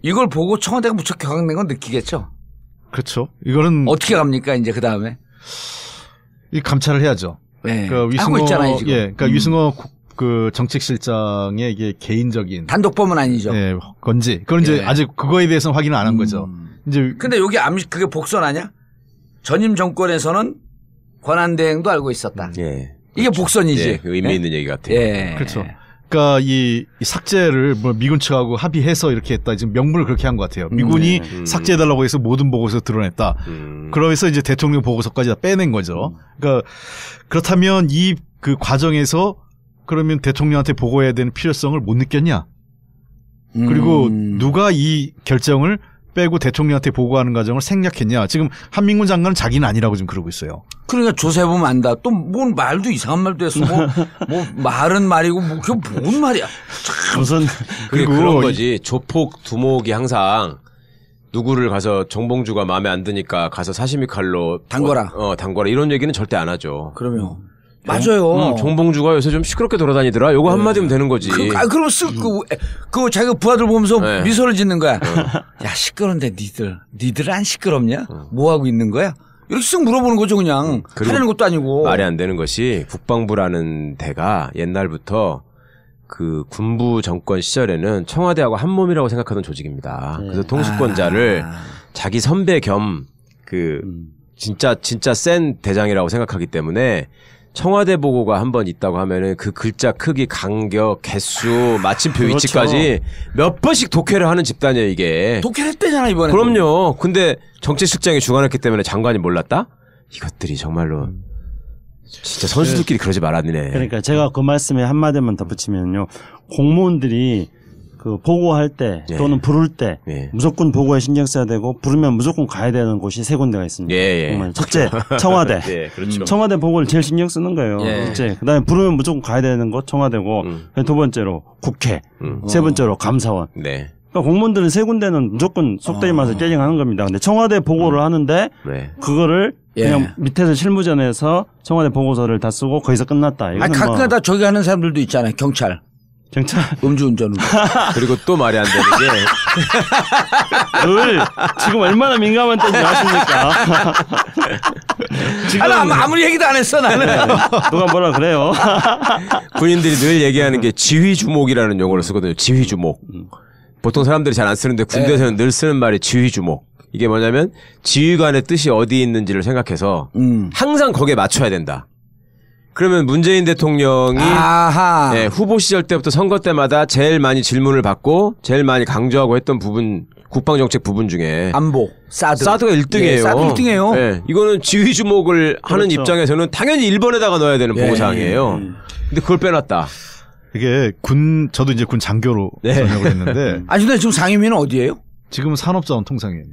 이걸 보고 청와대가 무척 격앙된 건 느끼겠죠. 그렇죠. 이거는 어떻게 갑니까 이제 그 다음에? 이 감찰을 해야죠. 그러니까 위승호, 하고 있잖아요 지금. 그러니까 위승호 그 정책실장의 이게 개인적인 단독범은 아니죠. 건지 그건 이제 아직 그거에 대해서는 확인을 안 한 거죠. 이제 근데 여기 그게 복선하냐? 전임 정권에서는 권한대행도 알고 있었다. 이게 복선이지. 의미 있는 얘기 같아요. 그렇죠. 그러니까 이 삭제를 뭐 미군 측하고 합의해서 이렇게 했다. 지금 명분을 그렇게 한 것 같아요. 미군이 삭제해달라고 해서 모든 보고서 드러냈다. 그러면서 이제 대통령 보고서까지 다 빼낸 거죠. 그러니까 그렇다면 이 그 과정에서 그러면 대통령한테 보고해야 되는 필요성을 못 느꼈냐? 그리고 누가 이 결정을 빼고 대통령한테 보고하는 과정을 생략했냐. 지금 한민군 장관은 자기는 아니라고 지금 그러고 있어요. 그러니까 조세보면 안다. 또 뭔 말도 이상한 말도 했어. 뭐 말은 말이고 뭐 그게 뭔 말이야. 무슨 그리고 그런 거지. 조폭 두목이 항상 누구를 가서 정봉주가 마음에 안 드니까 가서 사시미 칼로 담궈라. 담궈라 이런 얘기는 절대 안 하죠. 그러면 맞아요. 정봉주가 요새 좀 시끄럽게 돌아다니더라. 요거 한마디면 되는 거지. 그러면 그 자기가 부하들 보면서 미소를 짓는 거야. 야 시끄러운데 니들 안 시끄럽냐? 뭐 하고 있는 거야? 이렇게 쓱 물어보는 거죠 그냥. 하려는 것도 아니고. 말이 안 되는 것이 국방부라는 데가 옛날부터 그 군부 정권 시절에는 청와대하고 한 몸이라고 생각하던 조직입니다. 그래서 통수권자를 자기 선배 겸 진짜 센 대장이라고 생각하기 때문에 청와대 보고가 한 번 있다고 하면은 그 글자 크기, 간격, 개수, 마침표 위치까지 몇 번씩 독해를 하는 집단이에요, 이게. 독해를 했대잖아, 이번에. 그럼요. 근데 정치실장이 주관했기 때문에 장관이 몰랐다? 이것들이 정말로 진짜 선수들끼리 그러지 말았네. 그러니까 제가 그 말씀에 한마디만 덧붙이면요. 공무원들이 그 보고할 때 또는 부를 때 무조건 보고에 신경 써야 되고 부르면 무조건 가야 되는 곳이 세 군데가 있습니다. 첫째 청와대. 그렇죠. 청와대 보고를 제일 신경 쓰는 거예요. 첫째 그다음에 부르면 무조건 가야 되는 곳 청와대고 두 번째로 국회. 세 번째로 감사원. 그러니까 공무원들은 세 군데는 무조건 속되게 말해서 깨갱하는 겁니다. 근데 청와대 보고를 하는데 그거를 그냥 밑에서 실무전에서 청와대 보고서를 다 쓰고 거기서 끝났다. 가끔가다 저기 하는 사람들도 있잖아요. 경찰. 음주운전으로. 그리고 또 말이 안 되는 게. 늘 지금 얼마나 민감한 때인지 아십니까? 지금 아무리 얘기도 안 했어 나는. 누가 뭐라 그래요? 군인들이 늘 얘기하는 게 지휘주목이라는 용어를 쓰거든요. 지휘주목. 보통 사람들이 잘 안 쓰는데 군대에서는 늘 쓰는 말이 지휘주목. 이게 뭐냐면 지휘관의 뜻이 어디 있는지를 생각해서 항상 거기에 맞춰야 된다. 그러면 문재인 대통령이 후보 시절 때부터 선거 때마다 제일 많이 질문을 받고 제일 많이 강조하고 했던 부분 국방정책 부분 중에 안보, 사드가 1등이에요. 사드 1등이에요. 이거는 지휘 주목을 하는 입장에서는 당연히 1번에다가 넣어야 되는 보고사항이에요. 근데 그걸 빼놨다. 이게 저도 이제 군 장교로 전역을 했는데. 근데 지금 상임위는 어디예요? 지금 산업자원통상위원회.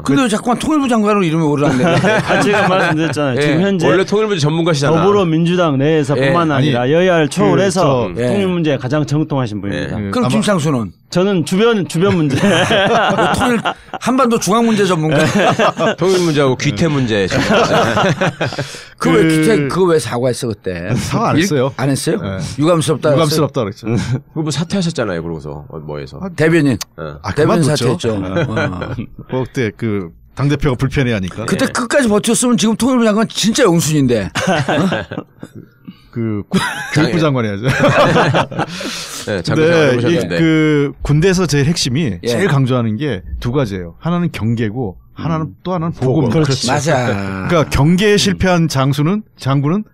근데 왜 자꾸만 통일부 장관으로 이름이 오르락내리락. 제가 말씀드렸잖아요. 지금 현재 원래 통일부 전문가시잖아. 더불어민주당 내에서뿐만 아니라 여야를 초월해서 통일 문제에 가장 정통하신 분입니다. 그럼 김상수는? 저는 주변 문제. 통일 한반도 중앙 문제 전문가. 통일 문제하고 귀태 문제. 그 왜 귀태 그거 왜 사과했어 그때? 사과 안 했어요. 안 했어요? 유감스럽다. 유감스럽다 그랬죠. 그거 뭐 사퇴하셨잖아요. 그러고서 뭐해서. 대변인. 대변인 사퇴했죠. 그때 그 당대표가 불편해하니까. 그때 끝까지 버텼으면 지금 통일부 장관 진짜 영순인데. 그 교육부 장관이 하죠. 근데 그 군대에서 제일 핵심이 제일 강조하는 게 두 가지예요. 하나는 경계고 또 하나는 보고입니다. 그렇지. 맞아. 그러니까 경계에 실패한 장군은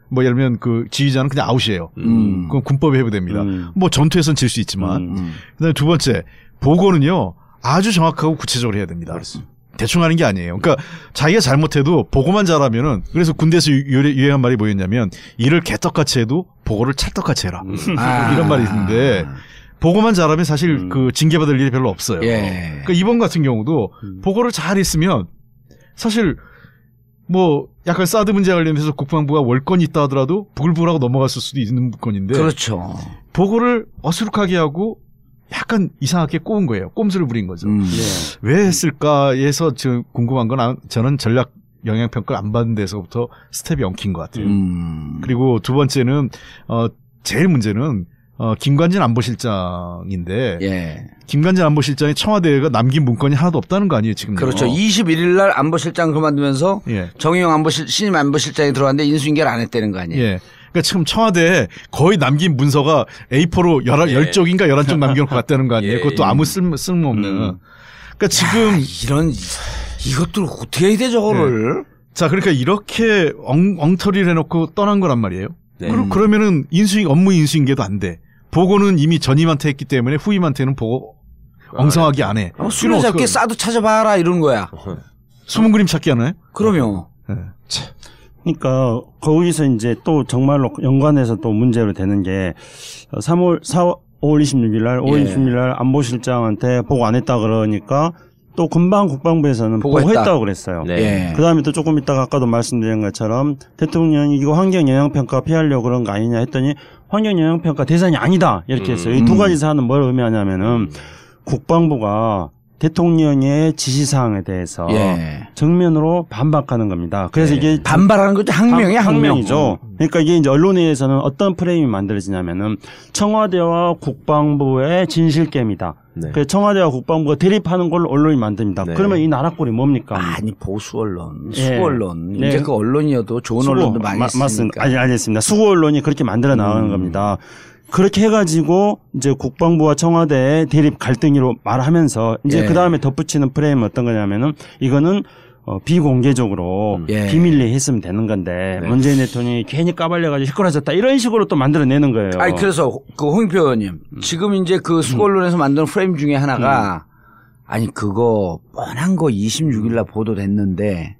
뭐 예를 들면 그 지휘자는 그냥 아웃이에요. 그건 군법에 해부됩니다. 뭐 전투에선 질 수 있지만. 그다음에 두 번째 보고는요 아주 정확하고 구체적으로 해야 됩니다. 그렇습니다. 대충 하는 게 아니에요. 그러니까 자기가 잘못해도 보고만 잘하면은 그래서 군대에서 유행한 말이 뭐였냐면 일을 개떡같이 해도 보고를 찰떡같이 해라. 이런 말이 있는데 보고만 잘하면 사실 그 징계받을 일이 별로 없어요. 그러니까 이번 같은 경우도 보고를 잘 했으면 사실 뭐 약간 사드 문제 관련해서 국방부가 월권이 있다 하더라도 부글부글하고 넘어갔을 수도 있는 건인데 그렇죠. 보고를 어수룩하게 하고 약간 이상하게 꼬은 거예요. 꼼수를 부린 거죠. 왜 했을까?에서 지금 궁금한 건 저는 전략 영향평가를 안 받은 데서부터 스텝이 엉킨 것 같아요. 그리고 두 번째는 제일 문제는 김관진 안보실장인데 김관진 안보실장이 청와대가 남긴 문건이 하나도 없다는 거 아니에요 지금? 그렇죠. 21일 날 안보실장 그만두면서 정의용 신임 안보실장이 들어왔는데 인수인계를 안 했다는 거 아니에요? 그러니까 지금 청와대에 거의 남긴 문서가 A4로 10쪽인가 11쪽 남겨놓고 갔다는 거 아니에요? 그것도 아무 쓸모없는. 그러니까 지금 이것들 어떻게 해야 돼 저거를? 자, 그러니까 이렇게 엉터리를 해놓고 떠난 거란 말이에요. 그러면은 업무 인수인계도 안 돼. 보고는 이미 전임한테 했기 때문에 후임한테는 보고 엉성하게 안 해. 수레잡기 사드 찾아봐라 이런 거야. 숨은 그림 찾기 하나요? 그럼요. 그러니까 거기서 이제 또 정말로 연관해서 또 문제로 되는 게 5월 5월 26일 날, 5월 26일 날 안보실장한테 보고 안 했다 그러니까 또 금방 국방부에서는 보고했다고 그랬어요. 네. 그 다음에 또 조금 있다가 아까도 말씀드린 것처럼 대통령이 이거 환경영향평가 피하려고 그런 거 아니냐 했더니 환경영향평가 대상이 아니다. 이렇게 했어요. 이 두 가지 사안은 뭘 의미하냐면은 국방부가 대통령의 지시사항에 대해서 정면으로 반박하는 겁니다. 그래서 이게 반발하는 것도 항명이야, 항명이죠. 그러니까 이게 이제 언론에 의해서는 어떤 프레임이 만들어지냐면은 청와대와 국방부의 진실게임이다. 네. 그래서 청와대와 국방부가 대립하는 걸 언론이 만듭니다. 네. 그러면 이 나라 꼴이 뭡니까? 아니 보수 언론, 수구 언론. 이제 그 언론이어도 좋은 언론도 많이 있으니까. 맞습니다. 알겠습니다. 수구 언론이 그렇게 만들어 나가는 겁니다. 그렇게 해가지고 이제 국방부와 청와대의 대립 갈등으로 말하면서 이제 그 다음에 덧붙이는 프레임은 어떤 거냐면은 이거는 비공개적으로 비밀리에 했으면 되는 건데 문재인 대통령이 괜히 까발려가지고 시끄러졌다 이런 식으로 또 만들어내는 거예요. 아니 그래서 그 홍익표 의원님 지금 이제 그 수고 언론에서 만든 프레임 중에 하나가 아니 그거 뻔한 거 26일 날 보도됐는데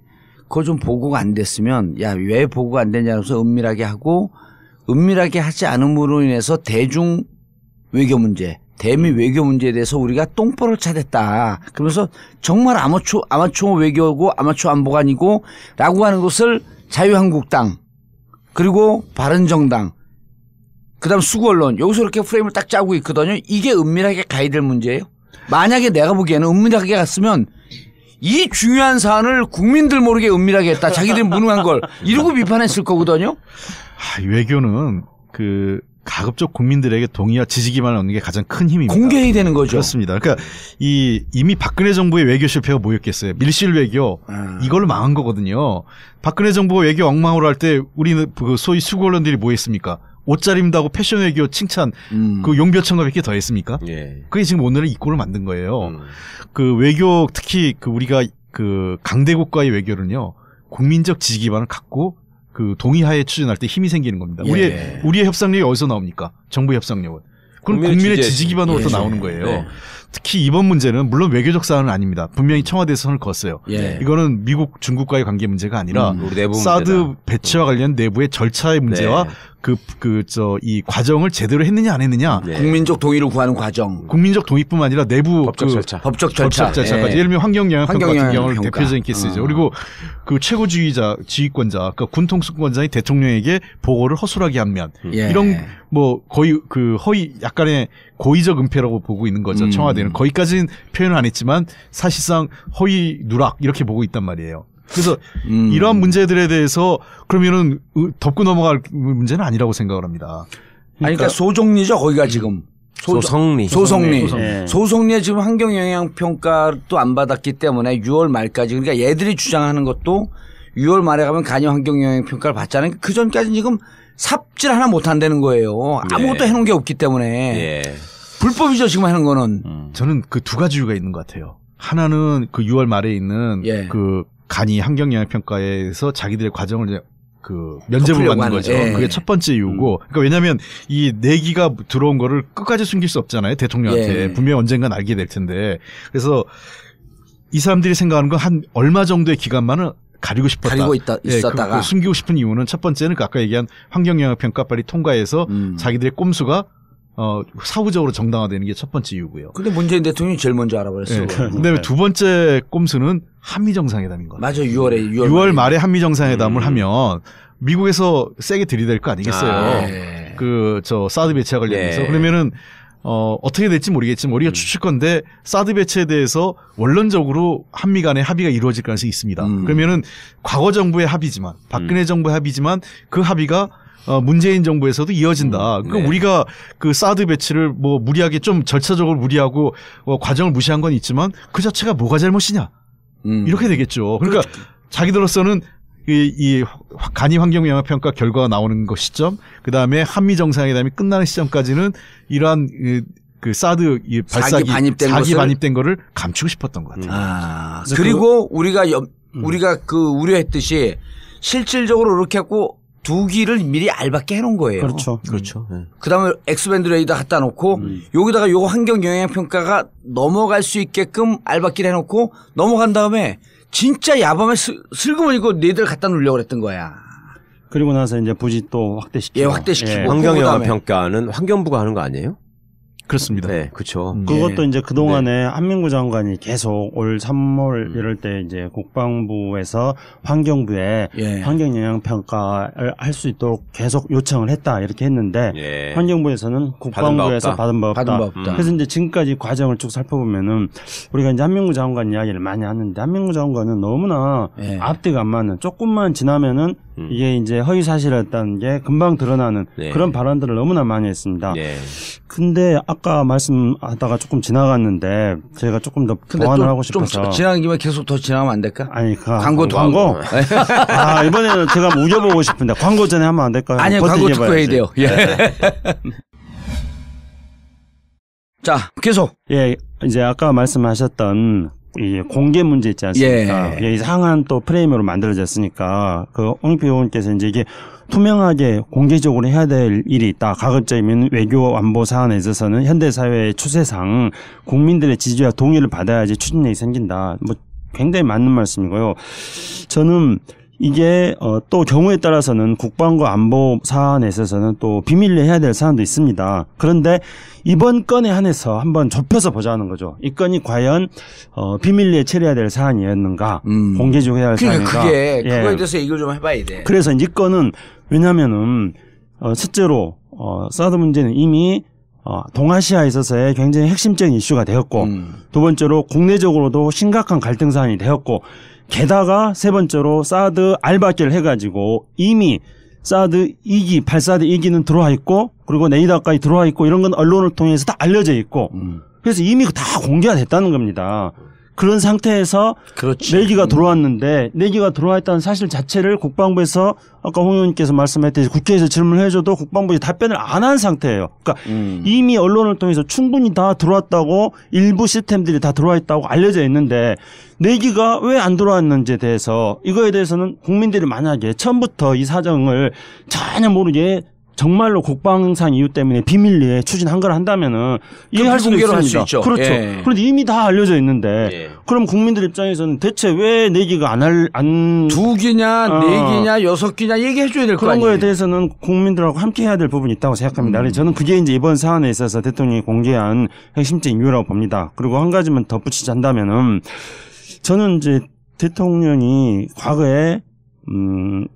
그거 좀 보고가 안 됐으면 야 왜 보고가 안 됐냐면서 은밀하게 하고 은밀하게 하지 않음으로 인해서 대중 외교 문제, 대미 외교 문제에 대해서 우리가 똥볼을 차댔다. 그러면서 정말 아마추어 외교고 아마추어 안보가 아니고 라고 하는 것을 자유한국당 그리고 바른정당 그다음 수구 언론 여기서 이렇게 프레임을 딱 짜고 있거든요. 이게 은밀하게 가야 될 문제예요. 만약에 내가 보기에는 은밀하게 갔으면 이 중요한 사안을 국민들 모르게 은밀하게 했다. 자기들이 무능한 걸 이러고 비판했을 거거든요. 외교는 그 가급적 국민들에게 동의와 지지기만을 얻는 게 가장 큰 힘입니다. 공개해야 되는 거죠. 그렇습니다. 그러니까 이미 박근혜 정부의 외교 실패가 뭐였겠어요. 밀실 외교 이걸로 망한 거거든요. 박근혜 정부가 외교 엉망으로 할 때 우리는 그 소위 수구 언론들이 뭐 했습니까? 옷 잘 입는다고 패션 외교 칭찬 그 용벼천가 몇 개 더 했습니까? 그게 지금 오늘은 이 꼴을 만든 거예요. 그 외교 특히 그 우리가 그 강대국과의 외교는요. 국민적 지지 기반을 갖고 그 동의하에 추진할 때 힘이 생기는 겁니다. 우리의 협상력이 어디서 나옵니까? 정부의 협상력은. 그럼 국민의 지지 기반으로부터 나오는 거예요. 특히 이번 문제는 물론 외교적 사안은 아닙니다. 분명히 청와대에서 선을 그었어요. 이거는 미국, 중국과의 관계 문제가 아니라 사드 문제다. 배치와 관련 내부의 절차의 문제와 이 과정을 제대로 했느냐 안 했느냐. 국민적 동의를 구하는 과정. 국민적 동의뿐만 아니라 내부 법적 절차까지. 예를 들면 환경영향평가 같은 경우는 대표적인 케이스죠. 그리고 그 지휘권자, 그러니까 군통수권자의 대통령에게 보고를 허술하게 한 면. 이런 뭐 거의 그 허위 약간의 고의적 은폐라고 보고 있는 거죠. 청와대는 거기까지는 표현을 안 했지만 사실상 허위 누락 이렇게 보고 있단 말이에요. 그래서 이러한 문제들에 대해서 그러면은 덮고 넘어갈 문제는 아니라고 생각을 합니다. 그러니까 소정리죠 거기가 지금. 소성리. 소성리에 지금 환경영향평가도 안 받았기 때문에 6월 말까지 그러니까 얘들이 주장하는 것도 6월 말에 가면 간이 환경영향평가를 받잖아요. 그 전까지는 지금 삽질 하나 못 한다는 거예요. 아무것도 해놓은 게 없기 때문에. 불법이죠 지금 하는 거는. 저는 그 두 가지 이유가 있는 것 같아요. 하나는 그 6월 말에 있는 그 간이 환경영향평가에서 자기들의 과정을 그 면접을 받는 거죠. 그게 첫 번째 이유고. 그러니까 왜냐하면 이 내기가 들어온 거를 끝까지 숨길 수 없잖아요. 대통령한테. 분명히 언젠간 알게 될 텐데. 그래서 이 사람들이 생각하는 건 한 얼마 정도의 기간만은 가리고 싶었다. 있었다가. 숨기고 싶은 이유는 첫 번째는 아까 얘기한 환경영향평가 빨리 통과해서 자기들의 꼼수가 사후적으로 정당화되는 게 첫 번째 이유고요. 근데 문재인 대통령이 제일 먼저 알아버렸어요. 그다음에 두 번째 꼼수는 한미정상회담인 거예요. 맞아요. 6월 말에 한미정상회담을 하면 미국에서 세게 들이댈 거 아니겠어요. 사드 배치와 관련해서. 그러면은 어떻게 될지 모르겠지만 우리가 추측건데 사드 배치에 대해서 원론적으로 한미 간의 합의가 이루어질 가능성이 있습니다. 그러면은 과거 정부의 합의지만 박근혜 정부의 합의지만 그 합의가 문재인 정부에서도 이어진다. 그러니까 우리가 그 사드 배치를 뭐 무리하게 좀 절차적으로 무리하고 과정을 무시한 건 있지만 그 자체가 뭐가 잘못이냐. 이렇게 되겠죠. 그러니까 자기들로서는 이 간이 환경영향평가 결과가 나오는 그 시점, 그 다음에 한미 정상회담이 끝나는 시점까지는 이러한 그 사드 발사기 사기 반입된 거를 감추고 싶었던 것 같아요. 그리고 우리가 그 우려했듯이 실질적으로 이렇게 하고 두 기를 미리 알받게 해놓은 거예요. 그렇죠. 그다음에 엑스밴드 레이더 갖다 놓고 여기다가 요거 환경영향평가가 넘어갈 수 있게끔 알받기를 해놓고 넘어간 다음에 진짜 야밤에 슬그머니 그 네들 갖다 놓으려고 그랬던 거야. 그리고 나서 이제 부지 또 확대시키고. 확대시키고. 환경영향평가는 환경부가 하는 거 아니에요? 그렇습니다. 네, 그렇죠. 그것도 이제 그 동안에 한민구 장관이 계속 올 3월 이럴 때 이제 국방부에서 환경부에 환경 영향 평가를 할 수 있도록 계속 요청을 했다 이렇게 했는데 환경부에서는 국방부에서 받은 바 없다. 그래서 이제 지금까지 과정을 쭉 살펴보면은 우리가 이제 한민구 장관 이야기를 많이 하는데 한민구 장관은 너무나 앞뒤가 안 맞는 조금만 지나면은 이게 이제 허위 사실이었다는 게 금방 드러나는 그런 발언들을 너무나 많이 했습니다. 근데 아까 말씀하다가 조금 지나갔는데 제가 조금 더 보완을 하고 싶어서 좀 지나간 김에 계속 더 지나가면 안 될까? 아니 광고. 아 이번에는 제가 한번 우겨보고 싶은데 광고 전에 하면 안 될까요? 아니요, 광고 듣고 해야 돼요. 자, 계속. 이제 아까 말씀하셨던 이 공개 문제 있지 않습니까? 이 상한 또 프레임으로 만들어졌으니까 홍익표 의원께서 이제 이게 투명하게 공개적으로 해야 될 일이 있다. 가급적이면 외교 안보 사안에 있어서는 현대 사회의 추세상 국민들의 지지와 동의를 받아야지 추진력이 생긴다. 뭐 굉장히 맞는 말씀이고요. 저는 이게 또 경우에 따라서는 국방과 안보 사안에 있어서는 또 비밀리에 해야 될 사안도 있습니다. 그런데 이번 건에 한해서 한번 좁혀서 보자는 거죠. 이 건이 과연 비밀리에 처리해야 될 사안이었는가, 공개적으로 해야 할 사안인가. 그거에 대해서 얘기를 좀 해봐야 돼. 그래서 이 건은 왜냐하면은 첫째로 사드 문제는 이미 동아시아에 있어서의 굉장히 핵심적인 이슈가 되었고, 두 번째로 국내적으로도 심각한 갈등 사안이 되었고, 게다가 세 번째로 사드 알박기를 해가지고 이미 사드 2기, 8사드 2기는 들어와 있고 그리고 네이더까지 들어와 있고 이런 건 언론을 통해서 다 알려져 있고 그래서 이미 다 공개가 됐다는 겁니다. 그런 상태에서 내기가 들어왔는데 내기가 들어와 있다는 사실 자체를 국방부에서 아까 홍 의원님께서 말씀하셨듯이 국회에서 질문을 해줘도 국방부에 답변을 안 한 상태예요. 그러니까 이미 언론을 통해서 충분히 다 들어왔다고 일부 시스템들이 다 들어와 있다고 알려져 있는데 내기가 왜 안 들어왔는지에 대해서 이거에 대해서는 국민들이 만약에 처음부터 이 사정을 전혀 모르게 정말로 국방상 이유 때문에 비밀리에 추진한 걸 한다면은 이해할 수 있습니다. 그렇죠. 그런데 이미 다 알려져 있는데 그럼 국민들 입장에서는 대체 왜 내기가 안 2기냐, 4기냐, 6기냐 얘기해 줘야 될 거 그런 아니에요. 거에 대해서는 국민들하고 함께 해야 될 부분이 있다고 생각합니다. 그래서 저는 그게 이제 이번 사안에 있어서 대통령이 공개한 핵심적인 이유라고 봅니다. 그리고 한 가지만 덧붙이자면은 저는 이제 대통령이 과거에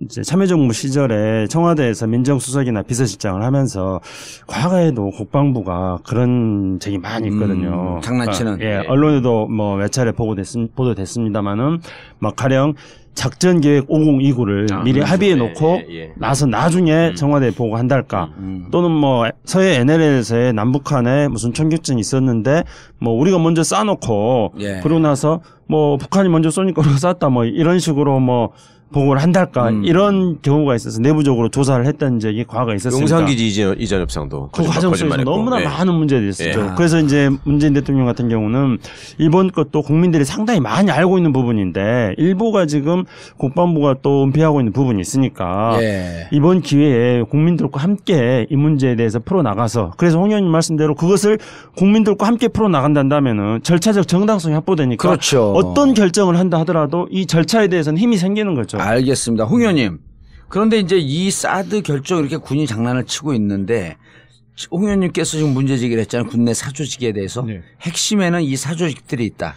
이제 참여정부 시절에 청와대에서 민정수석이나 비서실장을 하면서 과거에도 국방부가 그런 적이 많이 있거든요. 장난치는. 그러니까 언론에도 뭐 몇 차례 보도됐습니다만은 막 가령 작전계획 5029를 미리 합의해 놓고 나서 나중에 청와대에 보고한달까 또는 뭐 서해 NLL에서의 남북한에 무슨 총격전이 있었는데 뭐 우리가 먼저 쏴놓고 그러고 나서 뭐 북한이 먼저 쏘니까 우리가 쐈다 뭐 이런 식으로 뭐 보고를 한달까 이런 경우가 있어서 내부적으로 조사를 했던 적이 과거에 있었습니다. 용산기지 이전 협상도 그 과정 속에서 너무나 많은 문제들이 있었죠. 그래서 이제 문재인 대통령 같은 경우는 이번 것도 국민들이 상당히 많이 알고 있는 부분인데 일부가 지금 국방부가 또 은폐하고 있는 부분이 있으니까 이번 기회에 국민들과 함께 이 문제에 대해서 풀어나가서 그래서 홍 의원님 말씀대로 그것을 국민들과 함께 풀어나간다면은 절차적 정당성이 확보되니까 어떤 결정을 한다 하더라도 이 절차에 대해서는 힘이 생기는 거죠. 알겠습니다. 홍 의원님. 그런데 이제 이 사드 결정 이렇게 군이 장난을 치고 있는데 홍 의원님께서 지금 문제 제기를 했잖아요. 군내 사조직에 대해서. 핵심에는 이 사조직들이 있다.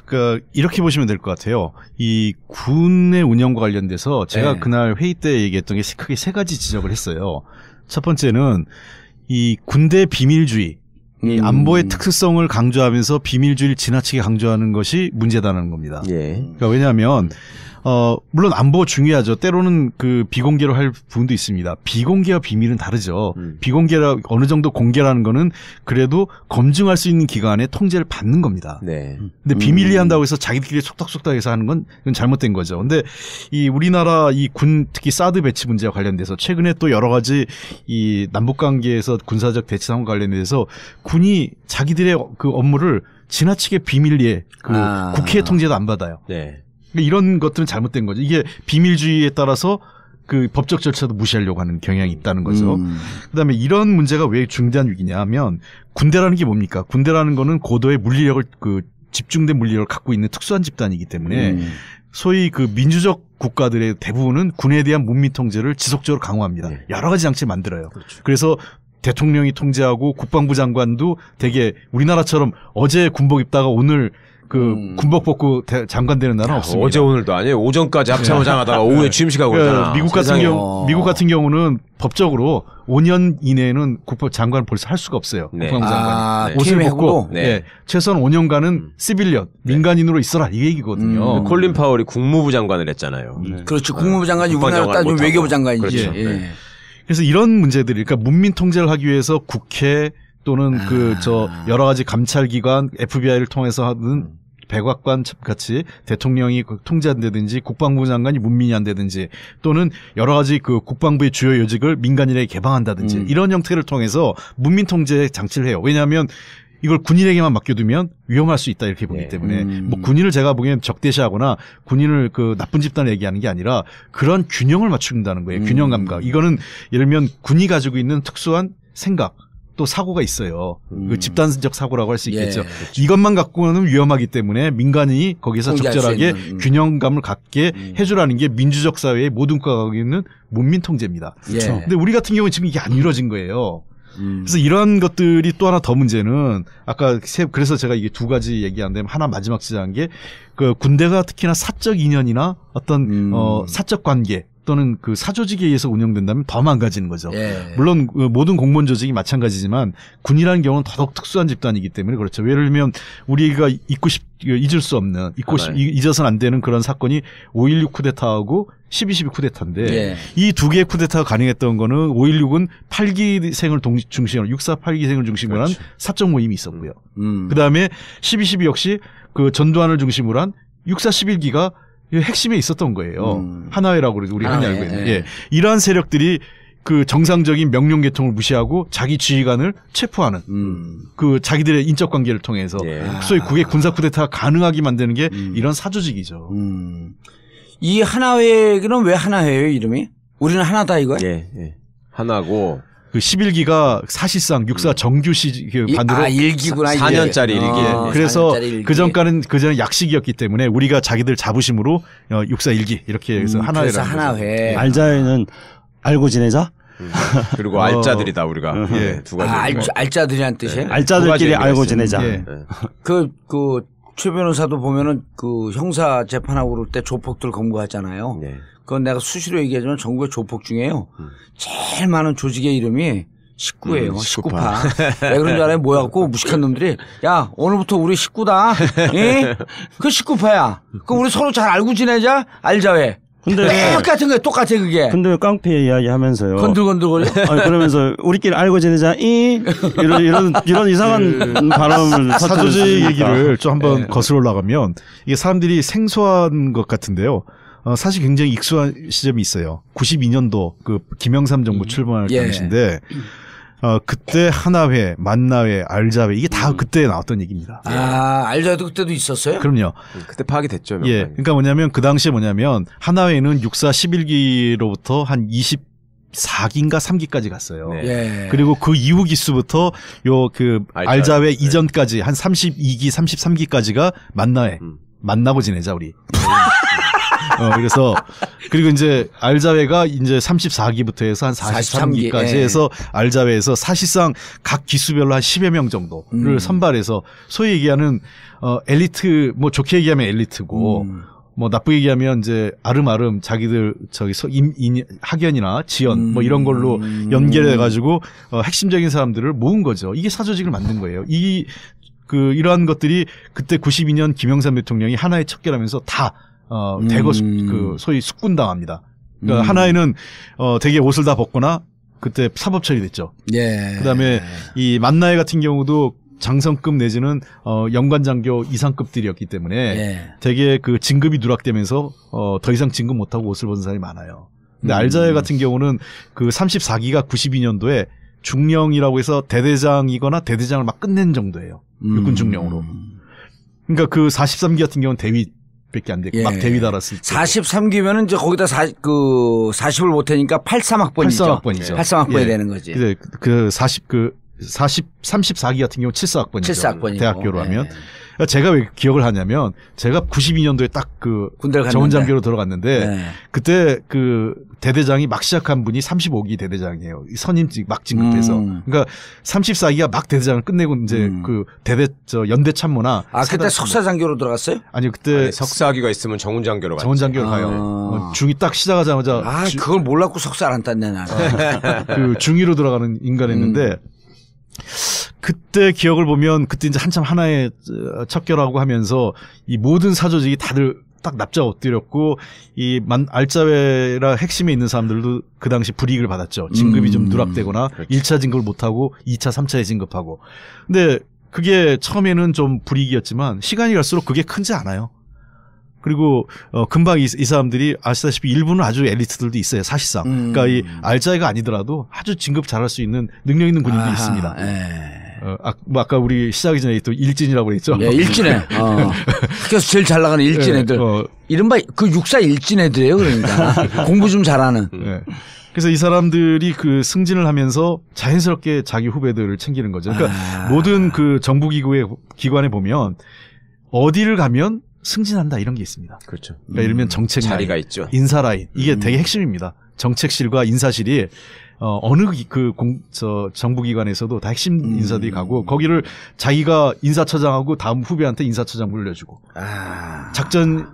그러니까 이렇게 보시면 될 것 같아요. 이 군의 운영과 관련돼서 제가 그날 회의 때 얘기했던 게 크게 세 가지 지적을 했어요. 첫 번째는 이 군대 비밀주의. 이 안보의 특수성을 강조하면서 비밀주의를 지나치게 강조하는 것이 문제다는 겁니다. 그러니까 왜냐하면 물론 안보 중요하죠. 때로는 그 비공개로 할 부분도 있습니다. 비공개와 비밀은 다르죠. 비공개라 어느 정도 공개라는 거는 그래도 검증할 수 있는 기관의 통제를 받는 겁니다. 근데 비밀리 한다고 해서 자기들끼리 속닥속닥해서 하는 건 그건 잘못된 거죠. 근데 이 우리나라 이 군 특히 사드 배치 문제와 관련돼서 최근에 또 여러 가지 이 남북 관계에서 군사적 대치 상황 관련돼서 군이 자기들의 그 업무를 지나치게 비밀리에 그 국회의 통제도 안 받아요. 이런 것들은 잘못된 거죠. 이게 비밀주의에 따라서 그 법적 절차도 무시하려고 하는 경향이 있다는 거죠. 그다음에 이런 문제가 왜 중대한 위기냐 하면 군대라는 게 뭡니까? 군대라는 거는 고도의 물리력을 그 집중된 물리력을 갖고 있는 특수한 집단이기 때문에 소위 그 민주적 국가들의 대부분은 군에 대한 문미 통제를 지속적으로 강화합니다. 여러 가지 장치를 만들어요. 그래서 대통령이 통제하고 국방부 장관도 되게 우리나라처럼 어제 군복 입다가 오늘 그 군복 벗고 장관 되는 나라는 없습니다. 어제 오늘도 아니에요. 오전까지 합참의장하다가 오후에 취임식하고 그러잖아. 미국 같은 경우는 법적으로 5년 이내에는 국방 장관을 벌써 할 수가 없어요. 네. 국방부 장관이. 네. 옷을 벗고 네. 최소한 5년간은 시빌리언 민간인으로 있어라 이 얘기거든요. 콜린 파월이 국무부 장관을 했잖아요. 그렇지. 국무부 장관이 우리나라 따지면 외교부 장관이지. 그렇죠. 예. 그래서 이런 문제들이 그러니까 문민 통제를 하기 위해서 국회 또는 여러 가지 감찰기관 FBI를 통해서 하는 백악관 같이 대통령이 통제한다든지 국방부 장관이 문민이 한다든지 또는 여러 가지 그 국방부의 주요 요직을 민간인에게 개방한다든지 이런 형태를 통해서 문민 통제 장치를 해요. 왜냐하면 이걸 군인에게만 맡겨두면 위험할 수 있다 이렇게 보기 때문에 뭐 군인을 제가 보기엔 적대시하거나 군인을 그 나쁜 집단을 얘기하는 게 아니라 그런 균형을 맞춘다는 거예요. 균형 감각. 이거는 예를 들면 군이 가지고 있는 특수한 생각 또 사고가 있어요. 그 집단적 사고라고 할 수 있겠죠. 그렇죠. 이것만 갖고는 위험하기 때문에 민간인이 거기서 적절하게 균형감을 갖게 해주라는 게 민주적 사회의 모든 국가가 갖고 있는 문민 통제입니다. 그렇죠. 근데 우리 같은 경우는 지금 이게 안 이루어진 거예요. 그래서 이러한 것들이 또 하나 더 문제는 아까 그래서 제가 이게 두 가지 얘기하는데 하나 마지막 지적한 게 그 군대가 특히나 사적 인연이나 어떤 사적 관계 또는 그 사조직에 의해서 운영된다면 더 망가지는 거죠. 예. 물론 모든 공무원 조직이 마찬가지지만 군이라는 경우는 더더욱 특수한 집단이기 때문에 그렇죠. 예를 들면 우리가 잊을 수 없는 잊어서는 안 되는 그런 사건이 5.16 쿠데타하고 12.12 쿠데타인데 예. 이 두 개의 쿠데타가 가능했던 거는 5.16은 8기생을 중심으로 6.4 8기생을 중심으로 한 사적 모임이 있었고요. 그다음에 12.12 역시 그 전두환을 중심으로 한 6.4 11기가 핵심에 있었던 거예요. 하나회라고 그러죠. 우리 흔히 알고 있는. 예. 이러한 세력들이 그 정상적인 명령 계통을 무시하고 자기 지휘관을 체포하는 그 자기들의 인적 관계를 통해서 소위 국외 군사 쿠데타가 가능하게 만드는 게 이런 사조직이죠. 이 하나회는 왜 하나회예요, 이름이? 우리는 하나다 이거야? 예. 하나고 그 11기가 사실상 6.4 정규시 반으로 1기구나. 4년짜리 1기. 그래서 4년짜리 그전에 약식이었기 때문에 우리가 자기들 자부심으로 6.4 1기 이렇게 해서 하나회라는 그래서 하나회. 알자회는 알고 지내자. 그리고 알짜들이다 우리가. 예. 두 가지. 알짜들이란 뜻이에요? 알짜들끼리 알고 지내자. 예. 최 변호사도 보면은 그 형사 재판하고 그럴 때 조폭들 검거하잖아요. 네. 그건 내가 수시로 얘기하지만 전국의 조폭 중에요. 제일 많은 조직의 이름이 식구예요. 식구파. 왜 그런 줄 알아요? 모여갖고 무식한 놈들이 야 오늘부터 우리 식구다. 예? 그 식구파야. 그럼 우리 서로 잘 알고 지내자. 알자회. 근데 똑같은 거예요. 똑같아 그게. 근데 왜 깡패 이야기 하면서요. 건들건들거려. 그러면서 우리끼리 알고 지내자. 이런 이상한 발언을 사조직 얘기를 좀 한번 거슬러 올라가면 이게 사람들이 생소한 것 같은데요. 사실 굉장히 익숙한 시점이 있어요. 92년도 그 김영삼 정부 출범할 당시인데 그때 하나회, 만나회, 알자회 이게 다 그때 나왔던 얘기입니다. 알자회도 그때도 있었어요? 그럼요. 그때 파악이 됐죠. 예. 그러니까 뭐냐면 그 당시에 하나회는 6.4 11기로부터 한 24기인가 3기까지 갔어요. 네. 예. 그리고 그 이후 기수부터 알자회 이전까지 한 32기, 33기까지가 만나회. 만나고 지내자 우리. 그래서 그리고 이제 알자회가 이제 34기부터 해서 한 43기까지 해서 알자회에서 사실상 각 기수별로 한 10여 명 정도를 선발해서 소위 얘기하는 엘리트 뭐 좋게 얘기하면 엘리트고 뭐 나쁘게 얘기하면 이제 아름아름 자기들 학연이나 지연 뭐 이런 걸로 연결해 가지고 핵심적인 사람들을 모은 거죠. 이게 사조직을 만든 거예요. 이러한 것들이 그때 92년 김영삼 대통령이 하나에 척결하면서 다 대거 소위 숙군당합니다. 그러니까 하나에는 되게 옷을 다 벗거나 그때 사법 처리됐죠. 예. 그다음에 이 만나회 같은 경우도 장성급 내지는 연관장교 이상급들이었기 때문에 되게 그 진급이 누락되면서 더 이상 진급 못하고 옷을 벗은 사람이 많아요. 근데 알자회 같은 경우는 그 34기가 92년도에 중령이라고 해서 대대장이거나 대대장을 막 끝낸 정도예요. 육군 중령으로. 그러니까 그 43기 같은 경우는 대위 밖에 안 되고 막 대위 달았을 때 43기면은 이제 거기다 40을 못 하니까 83학번이죠. 83학번이죠. 83학번이 되는 거지. 그 34기 같은 경우 7사학번이죠. 7사학번이고. 대학교로 하면. 제가 왜 기억을 하냐면 제가 92년도에 딱 그 정원장교로 들어갔는데 그때 그 대대장이 막 시작한 분이 35기 대대장이에요. 선임 막 진급해서. 그러니까 34기가 막 대대장을 끝내고 이제 그 연대 참모나. 그때 석사장교로 들어갔어요? 아니요, 그때 석사학위가 있으면 정운장교로 갔죠. 정운장교로 가요. 중2 딱 시작하자마자. 그걸 몰랐고 석사를 안 땄네, 나는. 그 중2로 들어가는 인간이었는데 그때 기억을 보면 그때 이제 한참 하나의 척결하고 하면서 이 모든 사조직이 다들 딱 납작 엎드렸고 이 알짜배라 핵심에 있는 사람들도 그 당시 불이익을 받았죠. 진급이 좀 누락되거나 그렇지. 1차 진급을 못하고 2차, 3차에 진급하고. 근데 그게 처음에는 좀 불이익이었지만 시간이 갈수록 그게 크지 않아요. 그리고 금방 이 사람들이 아시다시피 일부는 아주 엘리트들도 있어요. 사실상. 그러니까 이 알짜배가 아니더라도 아주 진급 잘할 수 있는 능력 있는 군인들이 있습니다. 아까 우리 시작하기 전에 또 일진이라고 그랬죠. 예, 일진애. 학교에서 제일 잘 나가는 일진 애들. 이른바 그 육사 일진 애들이에요. 그러니까 공부 좀 잘하는. 그래서 이 사람들이 그 승진을 하면서 자연스럽게 자기 후배들을 챙기는 거죠. 그러니까 모든 그 정부 기관에 보면 어디를 가면 승진한다 이런 게 있습니다. 그렇죠. 그러니까 예를 들면 정책 자리가 라인, 있죠. 인사 라인 이게 되게 핵심입니다. 정책실과 인사실이 어느 정부기관에서도 다 핵심 인사들이 가고 거기를 자기가 인사처장하고 다음 후배한테 인사처장 물려주고 작전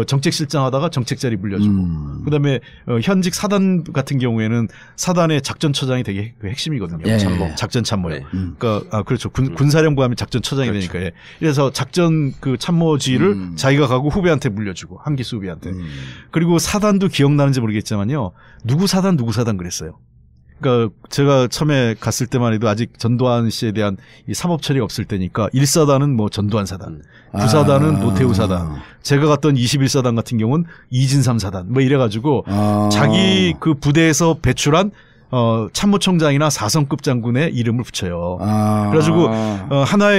정책실장 하다가 정책 자리 물려주고 그다음에 현직 사단 같은 경우에는 사단의 작전처장이 되게 핵심이거든요. 예. 작전 참모요. 그러니까 그렇죠. 군사령부 하면 작전처장이 그렇죠. 되니까 그래서 작전 그 참모지를 자기가 가고 후배한테 물려주고 한기수 후배한테 그리고 사단도 기억나는지 모르겠지만요. 누구 사단 그랬어요. 그러니까 제가 처음에 갔을 때만 해도 아직 전두환 씨에 대한 이 사법 처리가 없을 때니까 1사단은 뭐 전두환 사단, 9사단은 노태우 사단, 제가 갔던 21사단 같은 경우는 이진삼 사단 뭐 이래가지고 자기 그 부대에서 배출한 참모총장이나 4성급 장군의 이름을 붙여요. 그래가지고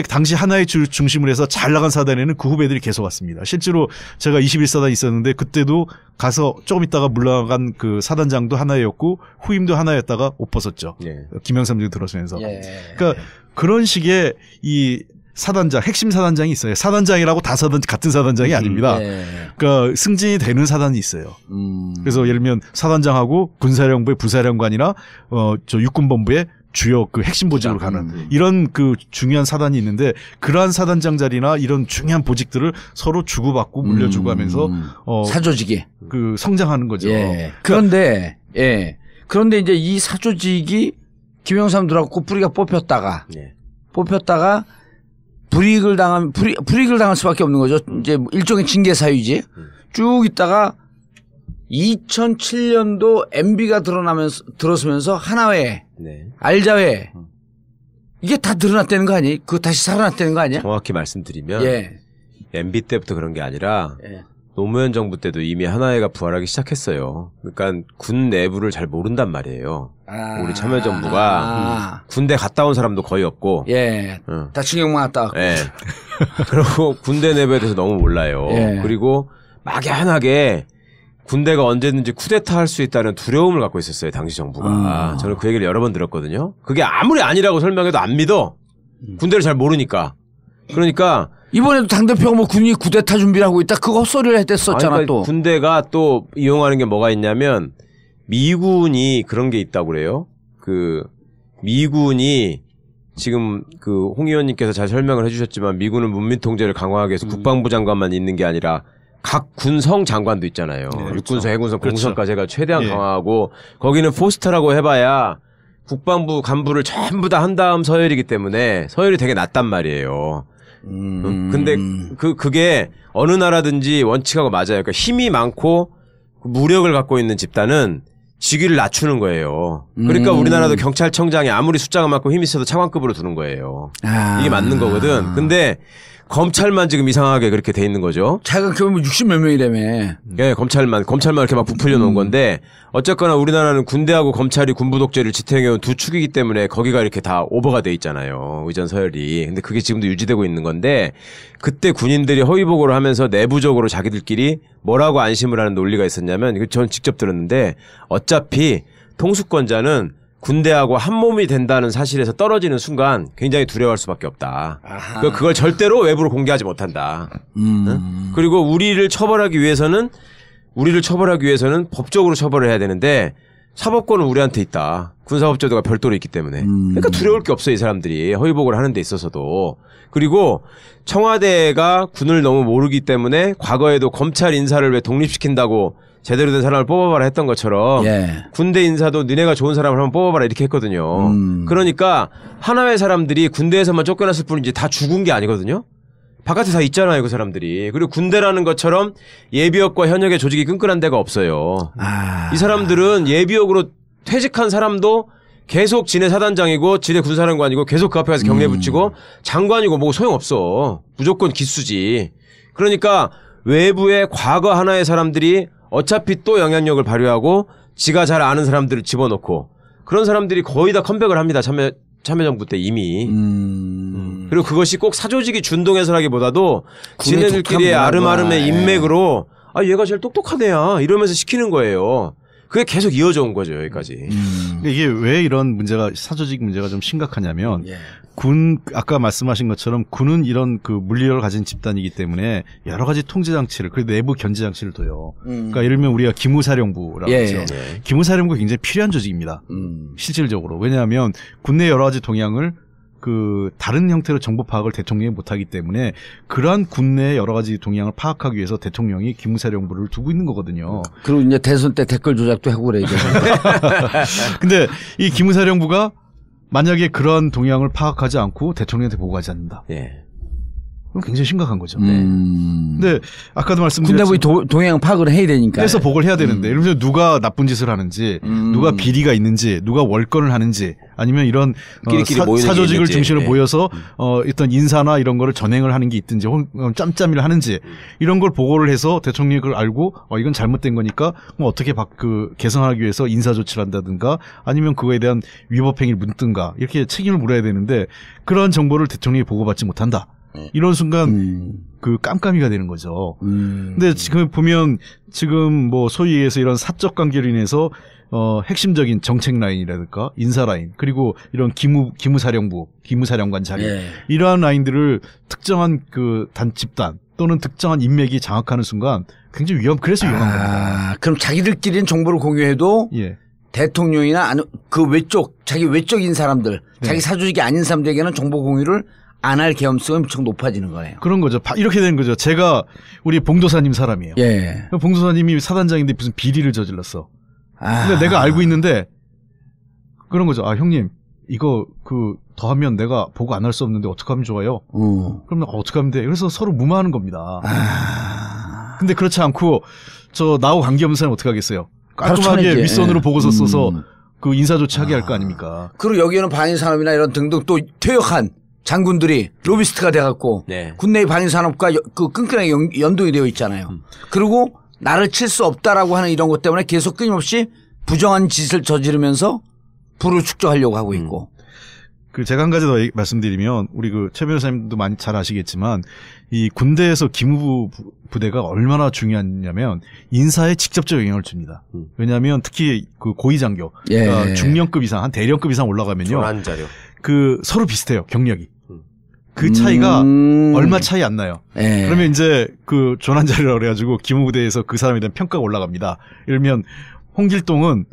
당시 하나의 중심을 해서 잘 나간 사단에는 그 후배들이 계속 왔습니다. 실제로 제가 21사단 있었는데 그때도 가서 조금 있다가 물러간 그 사단장도 하나였고 후임도 하나였다가 옷 벗었죠. 김영삼 등 들어서면서. 그러니까 그런 식의 이 사단장, 핵심 사단장이 있어요. 사단장이라고 같은 사단장이 아닙니다. 그러니까 승진이 되는 사단이 있어요. 그래서 예를 들면 사단장하고 군사령부의 부사령관이나 육군본부의 주요 그 핵심 보직으로 가는 이런 그 중요한 사단이 있는데 그러한 사단장 자리나 이런 중요한 보직들을 서로 주고받고 물려주고 하면서 사조직이 그 성장하는 거죠. 그런데 그런데 이제 이 사조직이 김영삼 들어갔고 뿌리가 뽑혔다가 불이익을 당할 수밖에 없는 거죠. 이제 일종의 징계 사유지. 쭉 있다가 2007년도 MB가 들어서면서 하나회, 알자회 이게 다 드러났다는 거 아니에요? 그거 다시 살아났다는 거 아니야? 정확히 말씀드리면 MB 때부터 그런 게 아니라 노무현 정부 때도 이미 하나회가 부활하기 시작했어요. 그러니까 군 내부를 잘 모른단 말이에요. 우리 참여정부가 군대 갔다 온 사람도 거의 없고 다 징역만 갔다 왔고 그리고 군대 내부에 대해서 너무 몰라요. 그리고 막연하게 군대가 언제든지 쿠데타 할 수 있다는 두려움을 갖고 있었어요. 당시 정부가. 저는 그 얘기를 여러 번 들었거든요. 그게 아무리 아니라고 설명해도 안 믿어. 군대를 잘 모르니까. 그러니까 이번에도 당대표가 뭐 군이 쿠데타 준비를 하고 있다. 그거 헛소리를 했댔었잖아. 그러니까 또. 군대가 또 이용하는 게 뭐가 있냐면 미군이 그런 게 있다고 그래요. 그 미군이 지금 그 홍 의원님께서 잘 설명을 해주셨지만 미군은 문민 통제를 강화하기 위해서 국방부 장관만 있는 게 아니라 각 군성 장관도 있잖아요. 육군성, 해군성, 공성까지 해가 최대한 강화하고 거기는 포스터라고 해봐야 국방부 간부를 전부 다 한 다음 서열이기 때문에 서열이 되게 낮단 말이에요. 근데 그게 어느 나라든지 원칙하고 맞아요. 그러니까 힘이 많고 무력을 갖고 있는 집단은 직위를 낮추는 거예요. 그러니까 우리나라도 경찰청장이 아무리 숫자가 많고 힘이 있어도 차관급으로 두는 거예요. 이게 맞는 거거든. 근데 검찰만 지금 이상하게 그렇게 돼 있는 거죠. 차관급은 60몇 명이라며. 검찰만 이렇게 막 부풀려 놓은 건데 어쨌거나 우리나라는 군대하고 검찰이 군부 독재를 지탱해온 두 축이기 때문에 거기가 이렇게 다 오버가 돼 있잖아요. 의전 서열이. 근데 그게 지금도 유지되고 있는 건데 그때 군인들이 허위 보고를 하면서 내부적으로 자기들끼리 뭐라고 안심을 하는 논리가 있었냐면 이거 전 직접 들었는데 어차피 통수권자는 군대하고 한 몸이 된다는 사실에서 떨어지는 순간 굉장히 두려워할 수밖에 없다. 그걸 절대로 외부로 공개하지 못한다. 응? 그리고 우리를 처벌하기 위해서는 법적으로 처벌을 해야 되는데 사법권은 우리한테 있다. 군사법제도가 별도로 있기 때문에. 그러니까 두려울 게 없어요, 이 사람들이. 허위복을 하는 데 있어서도. 그리고 청와대가 군을 너무 모르기 때문에 과거에도 검찰 인사를 왜 독립시킨다고 제대로 된 사람을 뽑아봐라 했던 것처럼 군대 인사도 니네가 좋은 사람을 한번 뽑아봐라 이렇게 했거든요. 그러니까 하나의 사람들이 군대에서만 쫓겨났을 뿐이지 다 죽은 게 아니거든요. 바깥에 다 있잖아요, 그 사람들이. 그리고 군대라는 것처럼 예비역과 현역의 조직이 끈끈한 데가 없어요. 이 사람들은 예비역으로 퇴직한 사람도 계속 지네 사단장이고 지네 군사령관이고 계속 그 앞에 가서 경례 붙이고 장관이고 뭐 소용없어. 무조건 기수지. 그러니까 외부의 과거 하나의 사람들이 어차피 또 영향력을 발휘하고 지가 잘 아는 사람들을 집어넣고 그런 사람들이 거의 다 컴백을 합니다. 참여정부 때 이미. 그리고 그것이 꼭 사조직이 준동해서라기보다도 지네들끼리의 아름아름의 인맥으로 아 얘가 제일 똑똑한 애야 이러면서 시키는 거예요. 그게 계속 이어져 온 거죠 여기까지. 이게 왜 이런 문제가 사조직 문제가 좀 심각하냐면 군 아까 말씀하신 것처럼 군은 이런 그 물리력을 가진 집단이기 때문에 여러 가지 통제 장치를 그리고 내부 견제 장치를 둬요. 그러니까 예를 들면 우리가 기무사령부라고 하죠. 기무사령부가 굉장히 필요한 조직입니다. 실질적으로 왜냐하면 군내 여러 가지 동향을 그 다른 형태로 정보 파악을 대통령이 못하기 때문에 그러한 군내 여러 가지 동향을 파악하기 위해서 대통령이 기무사령부를 두고 있는 거거든요. 그리고 이제 대선 때 댓글 조작도 하고 그래요. 근데 이 기무사령부가 만약에 그러한 동향을 파악하지 않고 대통령한테 보고하지 않는다. 그럼 굉장히 심각한 거죠. 근데 아까도 말씀드렸지만 군대부의 동향 파악을 해야 되니까. 그래서 보고를 해야 되는데 예를 들면 누가 나쁜 짓을 하는지 누가 비리가 있는지 누가 월권을 하는지 아니면 이런 사조직을 중심으로 모여서 어떤 인사나 이런 거를 전행을 하는 게 있든지 혹은 짬짬이를 하는지 이런 걸 보고를 해서 대통령이 그걸 알고 이건 잘못된 거니까 뭐 어떻게 개선하기 위해서 인사 조치를 한다든가 아니면 그거에 대한 위법 행위를 묻든가 이렇게 책임을 물어야 되는데 그러한 정보를 대통령이 보고받지 못한다. 이런 순간 그 깜깜이가 되는 거죠. 근데 지금 보면 지금 뭐 소위 얘기해서 이런 사적 관계로 인해서 핵심적인 정책 라인이라든가 인사 라인 그리고 이런 기무사령부, 기무사령관 자리 이러한 라인들을 특정한 그 집단 또는 특정한 인맥이 장악하는 순간 굉장히 그래서 위험한 겁니다. 그럼 자기들끼리는 정보를 공유해도 대통령이나 그 자기 외적인 사람들, 자기 사조직이 아닌 사람들에게는 정보 공유를 안 할 계엄성이 엄청 높아지는 거예요. 그런 거죠. 이렇게 되는 거죠. 제가 우리 봉도사님 사람이에요. 봉도사님이 사단장인데 무슨 비리를 저질렀어. 근데 내가 알고 있는데 그런 거죠. 형님 이거 더 하면 내가 보고 안 할 수 없는데 어떻게 하면 좋아요? 그럼 어떻게 하면 돼? 그래서 서로 무마하는 겁니다. 근데 그렇지 않고 나하고 관계없는 사람은 어떻게 하겠어요? 깔끔하게 윗선으로 보고서 써서 그 인사 조치하게 할 거 아닙니까? 그리고 여기에는 반인산업이나 이런 등등 또 퇴역한 장군들이 로비스트가 돼갖고 군내의 반인산업과 그 끈끈하게 연동이 되어 있잖아요. 그리고 나를 칠 수 없다라고 하는 이런 것 때문에 계속 끊임없이 부정한 짓을 저지르면서 부를 축적하려고 하고 있고. 제가 한 가지 더 말씀드리면 우리 최 변호사님도 많이 잘 아시겠지만 이 군대에서 기무부 부대가 얼마나 중요하냐면 인사에 직접적 영향을 줍니다. 왜냐하면 특히 그 고위장교 중령급 이상 한 대령급 이상 올라가면요. 조난자료. 서로 비슷해요. 경력이. 그 차이가 얼마 차이 안 나요. 그러면 이제 조난자료라고 그래가지고 기무부대에서 그 사람에 대한 평가가 올라갑니다. 예를 들면 홍길동은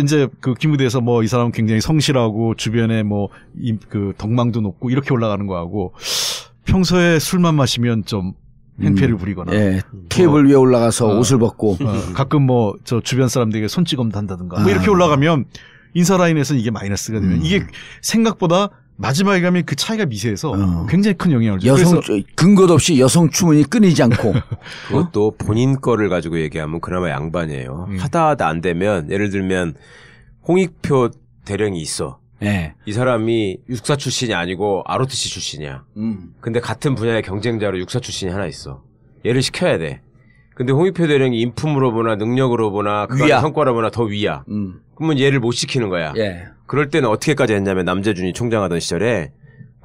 이제 기무대에서 이 사람은 굉장히 성실하고 주변에 덕망도 높고 이렇게 올라가는 거하고 평소에 술만 마시면 좀 행패를 부리거나 테이블 위에 올라가서 옷을 벗고 가끔 주변 사람들에게 손찌검도 한다든가 이렇게 올라가면 인사 라인에서는 이게 마이너스가 되면 이게 생각보다 마지막에 가면 그 차이가 미세해서 굉장히 큰 영향을 줘요. 근거도 없이 여성 추문이 끊이지 않고. 그것도 본인 거를 가지고 얘기하면 그나마 양반이에요. 하다 안 되면 예를 들면 홍익표 대령이 있어. 이 사람이 육사 출신이 아니고 ROTC 출신이야. 근데 같은 분야의 경쟁자로 육사 출신이 하나 있어. 얘를 시켜야 돼. 근데 홍익표 대령이 인품으로 보나 능력으로 보나 그간의 성과로 보나 더 위야. 그러면 얘를 못 시키는 거야. 그럴 때는 어떻게까지 했냐면 남재준이 총장하던 시절에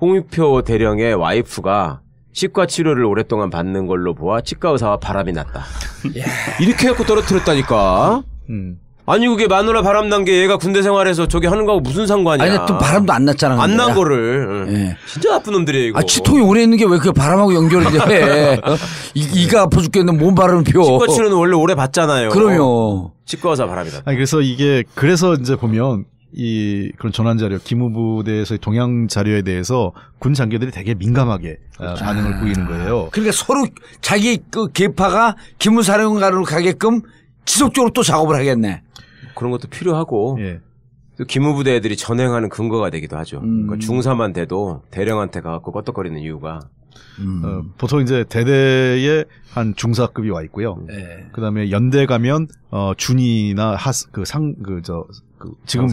홍익표 대령의 와이프가 치과 치료를 오랫동안 받는 걸로 보아 치과 의사와 바람이 났다. 이렇게 해갖고 떨어뜨렸다니까. 아니 그게 마누라 바람 난 게 얘가 군대 생활에서 저기 하는 거하고 무슨 상관이야. 아니 또 바람도 안 났잖아. 안 난 거를. 네. 진짜 나쁜 놈들이에요 이거. 치통이 오래 있는 게 왜 그 바람하고 연결이 돼. 이가 아파 죽겠는데 몸 바람을 펴. 치과치료는 원래 오래 받잖아요. 그럼요. 치과의사 바람이다. 아니 그래서 그래서 이제 보면 그런 전환 자료, 기무부대에서의 동향 자료에 대해서 군 장교들이 되게 민감하게 반응을 보이는 거예요. 그러니까 서로 자기 그 계파가 기무사령관으로 가게끔 지속적으로 또 작업을 하겠네. 그런 것도 필요하고 또 기무부대 애들이 전행하는 근거가 되기도 하죠. 그러니까 중사만 돼도 대령한테 가갖고 꺼떡거리는 이유가 보통 이제 대대에 한 중사급이 와 있고요. 그다음에 연대 가면 준이나 지금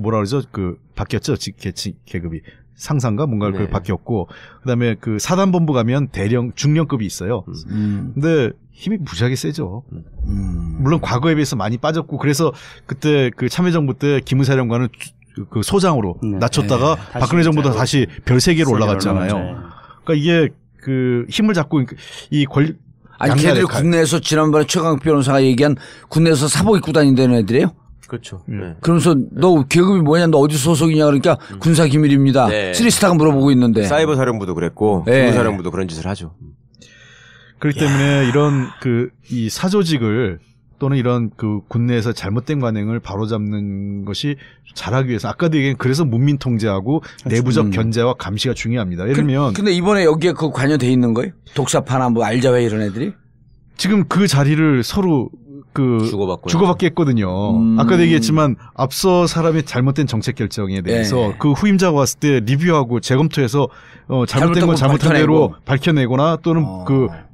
뭐라 그러죠? 바뀌었죠? 계급이 상상가 뭔가 그 바뀌었고 그다음에 그 사단본부 가면 중령급이 있어요. 근데 힘이 무지하게 세죠. 물론 과거에 비해서 많이 빠졌고 그래서 그때 그 참여정부 때 기무사령관은 그 소장으로 낮췄다가 박근혜 정부도 다시 별 3개로 올라갔잖아요. 그러니까 이게 그 힘을 잡고 이 권리 아니 걔들이 국내에서 지난번에 최강욱 변호사가 얘기한 국내에서 사복 입고 다닌다는 애들이에요? 그렇죠. 그러면서 너 계급이 뭐냐, 너 어디 소속이냐 그러니까 군사 기밀입니다. 3스타가 물어보고 있는데. 사이버 사령부도 그랬고 기무사령부도 그런 짓을 하죠. 그렇기 때문에 이런 이 사조직을 또는 이런 그 군내에서 잘못된 관행을 바로잡는 것이 잘하기 위해서 아까도 얘기한 그래서 문민 통제하고 내부적 견제와 감시가 중요합니다. 예를 들면 근데 이번에 여기에 그 관여돼 있는 거예요? 독사파나 뭐 알자회 이런 애들이? 지금 그 자리를 서로 주고받게 했거든요. 아까도 얘기했지만 앞서 사람의 잘못된 정책 결정에 대해서 그 후임자가 왔을 때 리뷰하고 재검토해서 잘못된 건 잘못한 대로 밝혀내거나 또는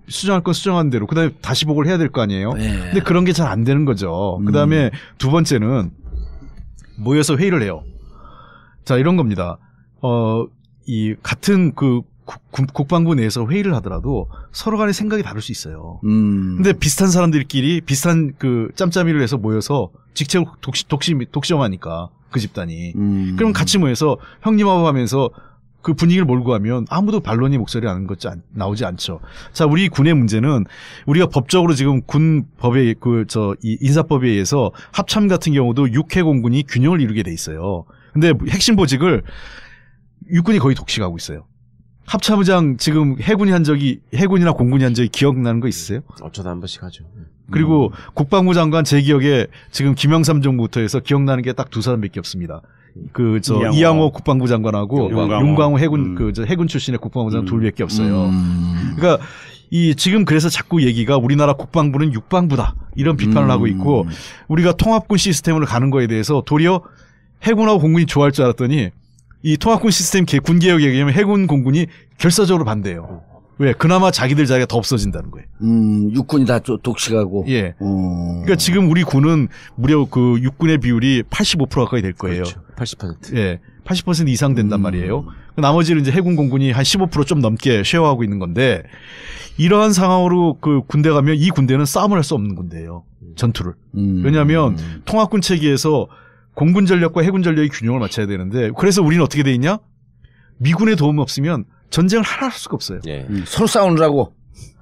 수정할 건 수정한 대로 그다음에 다시 보고를 해야 될 거 아니에요. 근데 그런 게 잘 안 되는 거죠. 그다음에 두 번째는 모여서 회의를 해요. 자, 이런 겁니다. 이 같은 국방부 내에서 회의를 하더라도 서로 간의 생각이 다를 수 있어요. 근데 비슷한 사람들끼리 비슷한 짬짬이를 해서 모여서 직책 독점하니까 그 집단이. 그럼 같이 모여서 형님하고 하면서 그 분위기를 몰고 가면 아무도 반론의 목소리 나오지 않죠. 자, 우리 군의 문제는 우리가 법적으로 지금 군 법에 이 인사법에 의해서 합참 같은 경우도 육해공군이 균형을 이루게 돼 있어요. 근데 핵심 보직을 육군이 거의 독식하고 있어요. 합참의장 지금 해군이나 공군이 한 적이 기억나는 거 있으세요? 어쩌다 한 번씩 하죠. 그리고 국방부 장관 제 기억에 지금 김영삼 정부부터 해서 기억나는 게 딱 2사람밖에 없습니다. 이양호 국방부 장관하고 윤광호 해군 출신의 국방부 장관 둘밖에 없어요. 그러니까 지금 그래서 자꾸 얘기가 우리나라 국방부는 육방부다 이런 비판을 하고 있고 우리가 통합군 시스템으로 가는 거에 대해서 도리어 해군하고 공군이 좋아할 줄 알았더니 이 통합군 시스템 군개혁에 의하면 해군 공군이 결사적으로 반대해요. 왜? 그나마 자기가 더 없어진다는 거예요. 육군이 다 독식하고. 예. 그러니까 지금 우리 군은 무려 육군의 비율이 85% 가까이 될 거예요. 그렇죠. 80%. 예. 80% 이상 된단 말이에요. 나머지는 이제 해군 공군이 한 15% 좀 넘게 쉐어하고 있는 건데 이러한 상황으로 군대 가면 이 군대는 싸움을 할 수 없는 군대예요. 전투를. 왜냐하면 통합군 체계에서 공군 전력과 해군 전력이 균형을 맞춰야 되는데 그래서 우리는 어떻게 돼 있냐? 미군의 도움이 없으면 전쟁을 하나 할 수가 없어요. 서로 싸우느라고.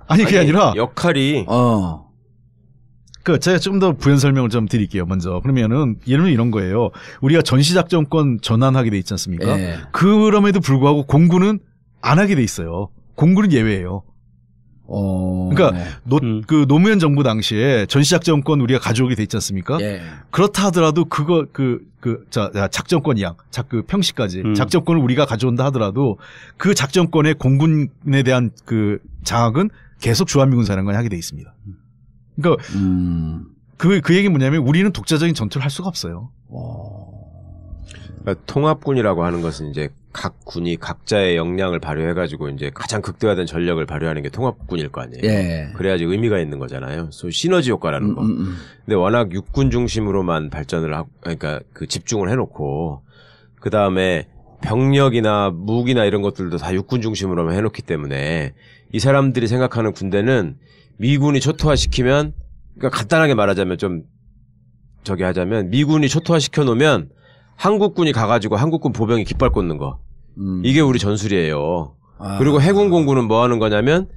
아니 그게 아니라 역할이 제가 좀 더 부연 설명을 좀 드릴게요. 먼저 그러면은 예를 들면 이런 거예요. 우리가 전시작전권 전환하게 돼 있지 않습니까? 그럼에도 불구하고 공군은 안 하게 돼 있어요. 공군은 예외예요. 그러니까 노무현 정부 당시에 전시작전권 우리가 가져오게 돼 있지 않습니까? 그렇다 하더라도 작전권이양, 평시까지 작전권을 우리가 가져온다 하더라도 그 작전권의 공군에 대한 장악은 계속 주한미군사령관이 하게 돼 있습니다. 그러니까 그 얘기 뭐냐면 우리는 독자적인 전투를 할 수가 없어요. 그러니까 통합군이라고 하는 것은 이제 각 군이 각자의 역량을 발휘해가지고 이제 가장 극대화된 전력을 발휘하는 게 통합군일 거 아니에요. 그래야지 의미가 있는 거잖아요. 소위 시너지 효과라는 거. 근데 워낙 육군 중심으로만 발전을 하고, 그러니까 집중을 해놓고, 그 다음에 병력이나 무기나 이런 것들도 다 육군 중심으로만 해놓기 때문에 이 사람들이 생각하는 군대는 미군이 초토화시키면, 그러니까 간단하게 말하자면 미군이 초토화시켜 놓으면 한국군이 가가지고 한국군 보병이 깃발 꽂는 거. 이게 우리 전술이에요. 그리고 해군 공군은 뭐 하는 거냐면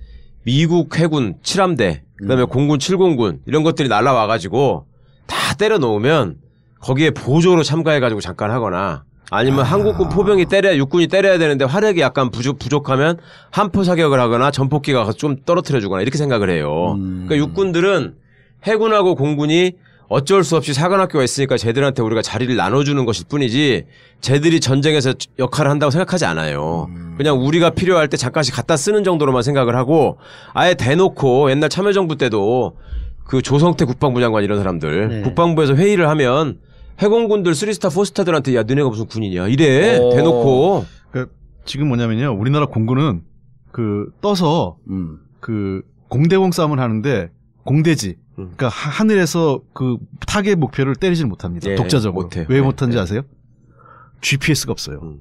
미국 해군 7함대, 그다음에 공군 7공군 이런 것들이 날라와가지고 다 다 때려 놓으면 거기에 보조로 참가해가지고 잠깐 하거나 아니면 한국군 포병이 육군이 때려야 되는데 화력이 약간 부족하면 한포 사격을 하거나 전폭기가 가서 좀 떨어뜨려주거나 이렇게 생각을 해요. 그러니까 육군들은 해군하고 공군이 어쩔 수 없이 사관학교가 있으니까 쟤들한테 우리가 자리를 나눠주는 것일 뿐이지 쟤들이 전쟁에서 역할을 한다고 생각하지 않아요. 그냥 우리가 필요할 때 잠깐씩 갖다 쓰는 정도로만 생각을 하고 아예 대놓고 옛날 참여정부 때도 그 조성태 국방부 장관 이런 사람들 네. 국방부에서 회의를 하면 해공군들 3스타 4스타들한테 야 너네가 무슨 군이냐 이래 대놓고. 그러니까 지금 뭐냐면요 우리나라 공군은 그 떠서 그 공대공 싸움을 하는데 공대지 그러니까 하늘에서 그 타겟 목표를 때리질 못합니다. 네, 독자적으로. 못해요. 왜 못하는지 네. 아세요? GPS가 없어요.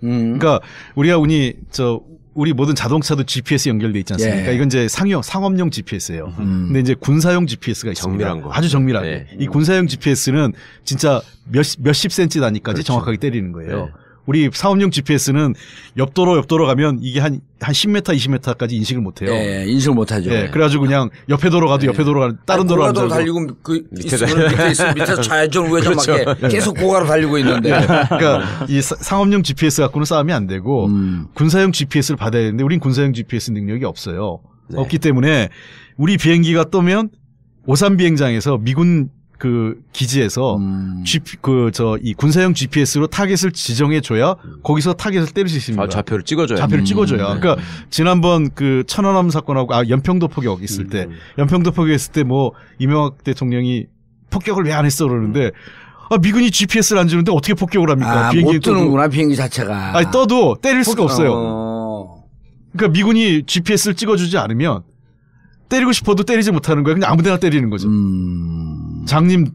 그러니까 우리 모든 자동차도 GPS 연결돼 있지 않습니까? 예. 이건 이제 상업용 GPS예요. 근데 이제 군사용 GPS가 있습니다. 정밀한 거. 아주 정밀하게. 네. 이 군사용 GPS는 진짜 몇십 센치 단위까지 그렇죠. 정확하게 때리는 거예요. 네. 우리 사업용 GPS는 옆도로 가면 이게 한 10m, 20m까지 인식을 못 해요. 네, 인식을 못 하죠. 네, 그래가지고 그냥 옆에 도로 가도 옆에 도로 가는 다른 도로 가는 고가도로 달리고 밑에서 좌회전 우회전 그렇죠. 막 계속 고가로 달리고 있는데. 그러니까 이 상업용 GPS 갖고는 싸움이 안 되고 군사용 GPS를 받아야 되는데 우린 군사용 GPS 능력이 없어요. 네. 없기 때문에 우리 비행기가 떠면 오산 비행장에서 미군 그 기지에서 이 군사용 GPS로 타겟을 지정해 줘야 거기서 타겟을 때릴 수 있습니다. 좌표를 찍어줘야. 좌표를 찍어줘야. 그러니까 지난번 그 천안함 사건하고 연평도 포격 있을 때 연평도 포격 했을 때 뭐 이명박 대통령이 폭격을 왜 안 했어 그러는데 미군이 GPS를 안 주는데 어떻게 폭격을 합니까? 비행기 못 뜨는구나 비행기 자체가. 아니 떠도 때릴 수가 없어요. 그러니까 미군이 GPS를 찍어주지 않으면 때리고 싶어도 때리지 못하는 거야. 그냥 아무데나 때리는 거죠. 장님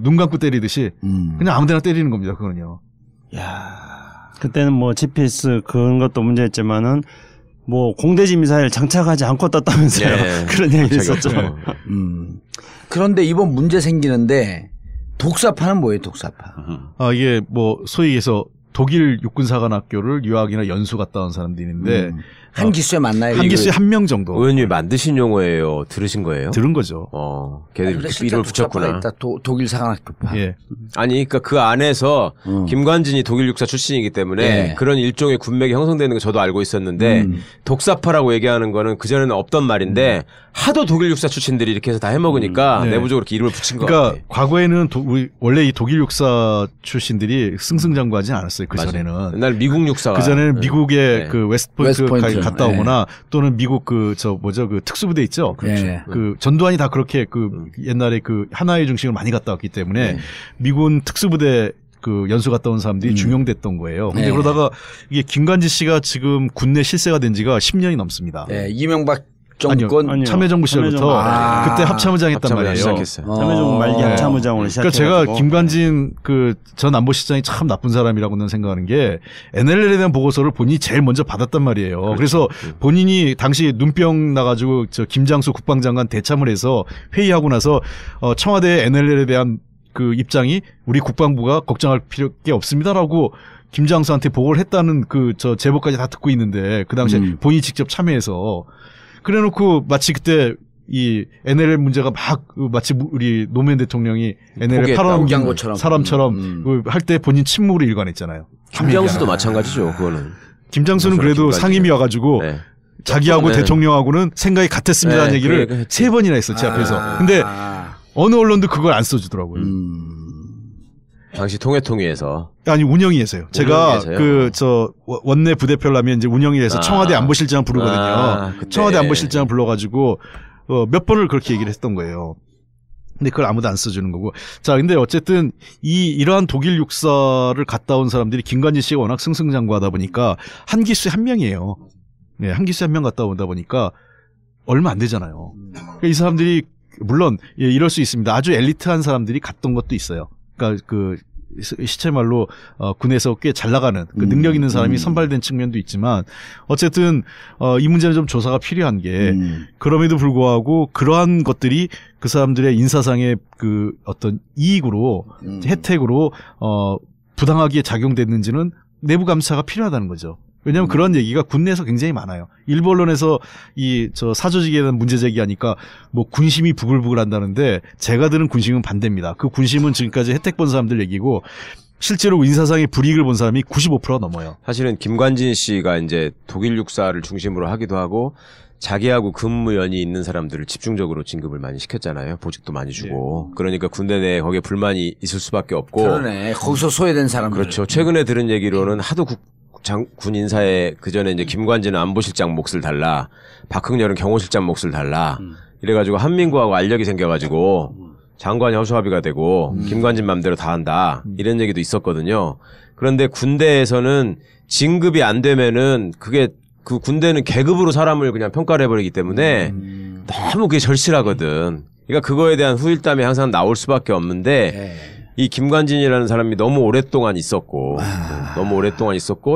눈 감고 때리듯이 그냥 아무데나 때리는 겁니다. 그거는요. 야, 그때는 뭐 GPS 그런 것도 문제였지만은 뭐 공대지 미사일 장착하지 않고 떴다면서요. 네. 그런 얘기 있었죠. 그런데 이번 문제 생기는데 독사파는 뭐예요? 독사파. 이게 뭐 소위 해서 독일 육군사관학교를 유학이나 연수 갔다 온 사람들이 있는데 한 기수에 만나요. 한 기수에 한 명 정도. 의원님이 만드신 용어예요. 들으신 거예요? 들은 거죠. 걔들이 이렇게 이름을 붙였구나. 독일 사관학교파. 예. 아니, 그러니까 그 안에서 김관진이 독일 육사 출신이기 때문에 예. 그런 일종의 군맥이 형성되는 거 저도 알고 있었는데 독사파라고 얘기하는 거는 그전에는 없던 말인데 하도 독일 육사 출신들이 이렇게 해서 다 해먹으니까 네. 내부적으로 이렇게 이름을 붙인 것 그러니까 같아. 과거에는 원래 이 독일 육사 출신들이 승승장구하지 않았어요. 그 전에는. 옛날 미국 육사가. 그 전에는 미국의 네. 그 웨스트포인트 갔다 네. 오거나 또는 미국 그 특수부대 있죠. 그렇죠. 네. 그 전두환이 다 그렇게 옛날에 그 하나의 중심을 많이 갔다 왔기 때문에 미군 특수부대 그 연수 갔다 온 사람들이 중용됐던 거예요. 근데 네. 그러다가 이게 김관지 씨가 지금 군내 실세가 된 지가 10년이 넘습니다. 네. 이명박 정권 아니요. 참여정부 시절부터 그때 합참의장 했단 말이에요. 참여정부 말기 합참의장으로 시작해가지고. 그러니까 제가 김관진 전 안보실장이 참 나쁜 사람이라고는 생각하는 게 NLL에 대한 보고서를 본인이 제일 먼저 받았단 말이에요. 그렇죠. 그래서 본인이 당시 눈병 나가지고 김장수 국방장관 대참을 해서 회의하고 나서 청와대 NLL에 대한 그 입장이 우리 국방부가 걱정할 필요가 없습니다라고 김장수한테 보고를 했다는 제보까지 다 듣고 있는데 그 당시에 본인이 직접 참여해서 그래놓고 마치 그때 이 NLL 문제가 마치 우리 노무현 대통령이 NLL 팔아넘긴 사람처럼 할 때 본인 침묵으로 일관했잖아요. 김장수도 마찬가지죠. 그거는. 김장수는 그래도 상임위 와가지고 네. 자기하고 네. 대통령하고는 생각이 같았습니다라는 네, 얘기를 3번이나 했어 제 앞에서. 근데 어느 언론도 그걸 안 써주더라고요. 당시 통회에서. 아니 운영위에서요. 제가 원내 부대표를 하면 이제 운영위에서 청와대 안보실장을 부르거든요. 청와대 안보실장을 불러가지고 몇 번을 그렇게 얘기를 했던 거예요. 근데 그걸 아무도 안 써주는 거고. 자, 근데 어쨌든 이러한 독일 육사를 갔다 온 사람들이 김관진 씨가 워낙 승승장구하다 보니까 한 기수에 한 명이에요. 네, 한 기수에 한 명 갔다 오다 보니까 얼마 안 되잖아요. 그러니까 이 사람들이 물론 이럴 수 있습니다. 아주 엘리트한 사람들이 갔던 것도 있어요. 그러니까 시체말로 군에서 꽤 잘 나가는 능력 있는 사람이 선발된 측면도 있지만 어쨌든 이 문제는 좀 조사가 필요한 게 그럼에도 불구하고 그러한 것들이 그 사람들의 인사상의 어떤 이익으로 혜택으로 부당하게 작용됐는지는 내부 감사가 필요하다는 거죠. 왜냐하면 그런 얘기가 군내에서 굉장히 많아요. 일부 언론에서 저 사조직에 대한 문제 제기하니까 뭐 군심이 부글부글 한다는데 제가 들은 군심은 반대입니다. 그 군심은 지금까지 혜택 본 사람들 얘기고 실제로 인사상의 불이익을 본 사람이 95%가 넘어요. 사실은 김관진 씨가 이제 독일 육사를 중심으로 하기도 하고 자기하고 근무연이 있는 사람들을 집중적으로 진급을 많이 시켰잖아요. 보직도 많이 주고. 네. 그러니까 군대 내에 거기에 불만이 있을 수밖에 없고. 그러네. 거기서 소외된 사람들. 그렇죠. 최근에 들은 얘기로는 하도 군 인사에 그전에 이제 김관진은 안보실장 몫을 달라. 박흥렬은 경호실장 몫을 달라. 이래가지고 한민구하고 알력이 생겨가지고 장관이 허수아비가 되고 김관진 맘대로 다 한다. 이런 얘기도 있었거든요. 그런데 군대에서는 진급이 안 되면은 그게 그 군대는 계급으로 사람을 그냥 평가를 해버리기 때문에 너무 그게 절실하거든. 그러니까 그거에 대한 후일담이 항상 나올 수밖에 없는데 이 김관진이라는 사람이 너무 오랫동안 있었고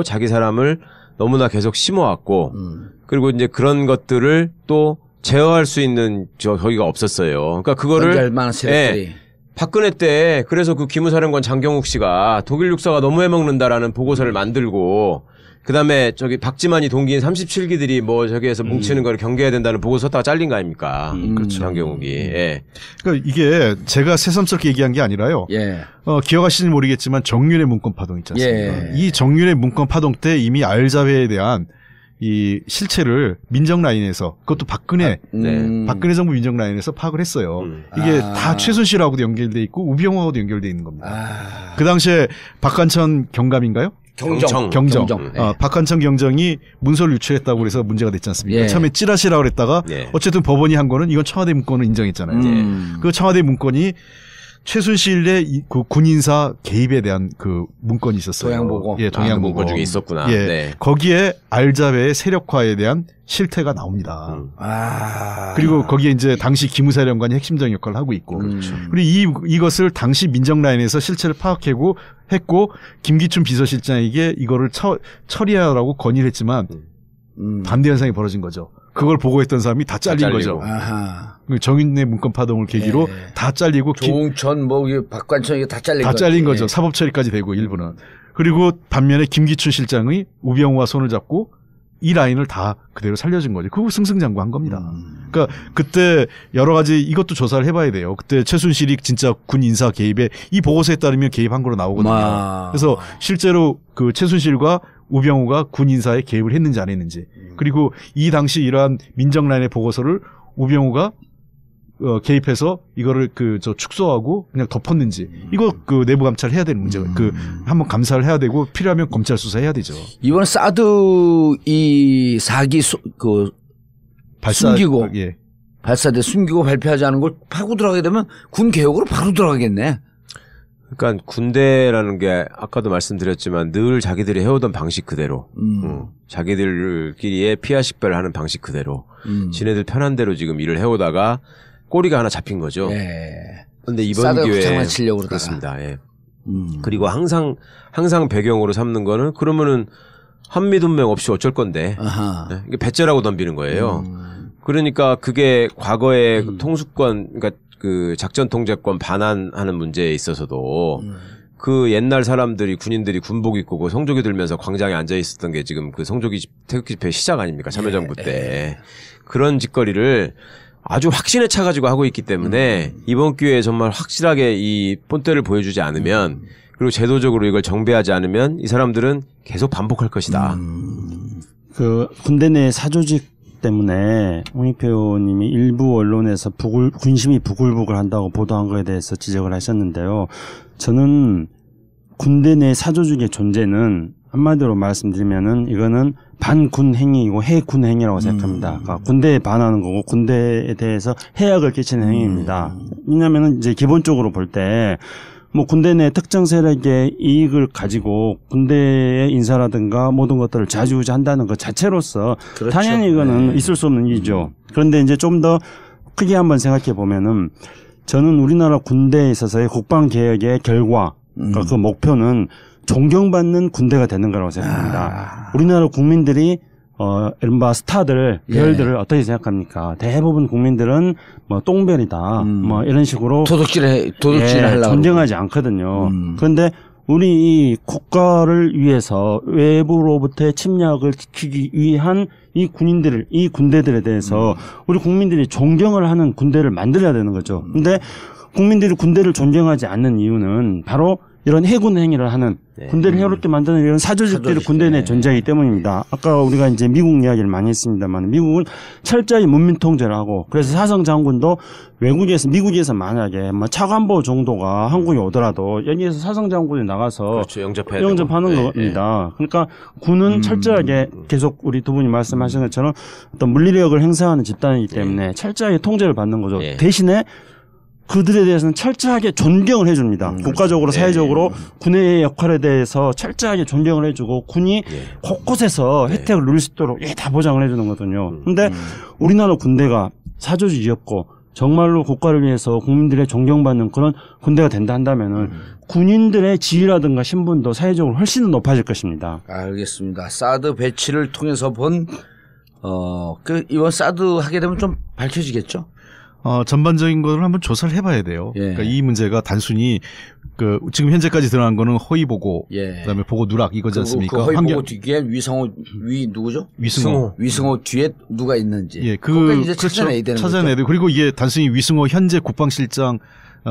자기 사람을 너무나 계속 심어왔고 그리고 이제 그런 것들을 또 제어할 수 있는 저기가 없었어요. 그러니까 그거를 박근혜 때 그래서 그 기무사령관 장경욱 씨가 독일 육사가 너무 해먹는다라는 보고서를 만들고 그다음에 저기 박지만이 동기인 37기들이 뭐 저기에서 뭉치는 걸 경계해야 된다는 보고서 썼다가 잘린 거 아닙니까? 그렇죠. 장경욱이. 예. 그러니까 이게 제가 새삼스럽게 얘기한 게 아니라요. 예. 기억하시는지 모르겠지만 정윤의 문건 파동 있지 않습니까? 예. 이 정윤의 문건 파동 때 이미 알자회에 대한 이 실체를 민정 라인에서 그것도 박근혜 정부 민정 라인에서 파악을 했어요. 이게 다 최순실하고도 연결돼 있고 우병우하고도 연결돼 있는 겁니다. 그 당시에 박한천 경감인가요? 경정. 박한천 경정이 문서를 유출했다고 그래서 문제가 됐지 않습니까? 처음에 찌라시라고 그랬다가 어쨌든 법원이 한 거는 이건 청와대 문건을 인정했잖아요. 그 청와대 문건이 최순실의 그 군인사 개입에 대한 그 문건이 있었어요. 동양보고. 예, 동양보고. 문건 중에 있었구나. 예. 네. 거기에 알자회의 세력화에 대한 실태가 나옵니다. 그리고 거기에 이제 당시 기무사령관이 핵심적인 역할을 하고 있고. 그리고 이것을 당시 민정라인에서 실체를 파악하고 했고 김기춘 비서실장에게 이거를 처리하라고 건의를 했지만 반대 현상이 벌어진 거죠. 그걸 보고했던 사람이 다 잘린 거죠. 정윤의 문건 파동을 계기로 다 잘리고 조홍천 박관천 다 잘린 거죠. 사법 처리까지 되고 일부는. 그리고 반면에 김기춘 실장의 우병우와 손을 잡고 이 라인을 다 그대로 살려준 거죠. 그거 승승장구한 겁니다. 그러니까 그때 여러 가지 이것도 조사를 해봐야 돼요. 그때 최순실이 진짜 군 인사 개입에 이 보고서에 따르면 개입한 거로 나오거든요. 그래서 실제로 그 최순실과 우병우가 군 인사에 개입을 했는지 안 했는지 그리고 이 당시 이러한 민정 라인의 보고서를 우병우가 개입해서 이거를 축소하고 그냥 덮었는지 이거 그 내부 감찰을 해야 되는 문제가 한번 감사를 해야 되고 필요하면 검찰 수사해야 되죠. 이번 사드 이 4기 숨기고 발사대 숨기고 발표하지 않은 걸 파고 들어가게 되면 군 개혁으로 바로 들어가겠네. 그러니까 군대라는 게 아까도 말씀드렸지만 늘 자기들이 해오던 방식 그대로 자기들끼리의 피하 식별을 하는 방식 그대로 지네들 편한 대로 지금 일을 해오다가 꼬리가 하나 잡힌 거죠. 그런데 이번 기회에 장난치려고 그렇습니다. 예. 그리고 항상 배경으로 삼는 거는 그러면은 한미동맹 없이 어쩔 건데 이게 배째라고 덤비는 거예요. 그러니까 그게 과거에 통수권 그러니까 그 작전 통제권 반환하는 문제에 있어서도 그 옛날 사람들이 군인들이 군복 입고 그 성조기 들면서 광장에 앉아 있었던 게 지금 그 성조기 태극기 집회 시작 아닙니까? 참여정부 때 그런 짓거리를 아주 확신에 차가지고 하고 있기 때문에 이번 기회에 정말 확실하게 이 본때를 보여주지 않으면 그리고 제도적으로 이걸 정비하지 않으면 이 사람들은 계속 반복할 것이다. 그 군대 내 사조직 때문에 홍익표 의원님이 일부 언론에서 군심이 부글부글한다고 보도한 거에 대해서 지적을 하셨는데요. 저는 군대 내 사조직의 존재는 한마디로 말씀드리면은 이거는 반군 행위이고 해군 행위라고 생각합니다. 그러니까 군대에 반하는 거고 군대에 대해서 해악을 끼치는 행위입니다. 왜냐면은 이제 기본적으로 볼 때 뭐 군대 내 특정 세력의 이익을 가지고 군대의 인사라든가 모든 것들을 좌지우지한다는 것 자체로서 그렇죠. 당연히 이거는 있을 수 없는 일이죠. 그런데 이제 좀 더 크게 한번 생각해 보면은 저는 우리나라 군대에 있어서의 국방 개혁의 결과 그러니까 그 목표는 존경받는 군대가 되는 거라고 생각합니다. 우리나라 국민들이 이른바 스타들, 별들을 어떻게 생각합니까? 대부분 국민들은 뭐 똥별이다, 뭐 이런 식으로 도둑질을 하려고 존경하지 않거든요. 그런데 우리 이 국가를 위해서 외부로부터의 침략을 지키기 위한 이 군대들에 대해서 우리 국민들이 존경을 하는 군대를 만들어야 되는 거죠. 근데 국민들이 군대를 존경하지 않는 이유는 바로 이런 해군 행위를 하는 군대를 해롭게 만드는 이런 사조직들이 군대 내에 존재하기 때문입니다. 아까 우리가 이제 미국 이야기를 많이 했습니다만 미국은 철저히 문민 통제를 하고 그래서 사성 장군도 미국에서 만약에 뭐 차관보 정도가 한국에 오더라도 여기에서 사성 장군이 나가서 그렇죠. 영접하는 겁니다. 그러니까 군은 철저하게 계속 우리 두 분이 말씀하신 것처럼 어떤 물리력을 행사하는 집단이기 때문에 철저하게 통제를 받는 거죠. 대신에 그들에 대해서는 철저하게 존경을 해줍니다. 국가적으로 사회적으로 군의 역할에 대해서 철저하게 존경을 해주고 군이 곳곳에서 혜택을 누릴 수 있도록 다 보장을 해주는 거거든요. 근데 우리나라 군대가 사조직이었고 정말로 국가를 위해서 국민들의 존경받는 그런 군대가 된다 한다면은 군인들의 지위라든가 신분도 사회적으로 훨씬 높아질 것입니다. 알겠습니다. 사드 배치를 통해서 본 이번 사드 하게 되면 좀 밝혀지겠죠? 전반적인 것을 한번 조사를 해봐야 돼요. 그러니까 이 문제가 단순히 지금 현재까지 드러난 거는 허위 보고, 그다음에 보고 누락 이거지 않습니까? 그 허위 보고 뒤에 누구죠? 위승호 뒤에 누가 있는지. 그걸 이제 찾아내야 되는 거죠. 찾아내야 돼요. 그리고 이게 단순히 위승호 현재 국방실장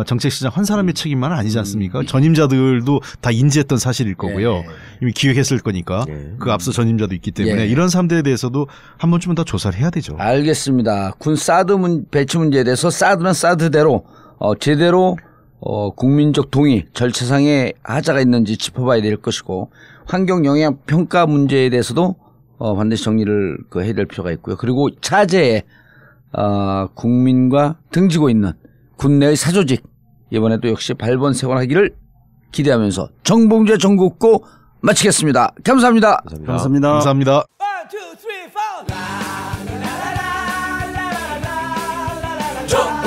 정책실장 한 사람의 책임만 아니지 않습니까? 전임자들도 다 인지했던 사실일 거고요. 이미 기획했을 거니까 그 앞서 전임자도 있기 때문에 이런 사람들에 대해서도 한 번쯤은 더 조사를 해야 되죠. 알겠습니다. 군 사드 배치 문제에 대해서 사드는 사드대로 제대로 국민적 동의 절차상의 하자가 있는지 짚어봐야 될 것이고 환경 영향 평가 문제에 대해서도 반드시 정리를 해야 될 필요가 있고요. 그리고 차제에 국민과 등지고 있는 군내의 사조직 이번에도 역시 발본색원하기를 기대하면서 정봉재 정국고 마치겠습니다. 감사합니다. 감사합니다. 감사합니다. 1, 2, 3, 4.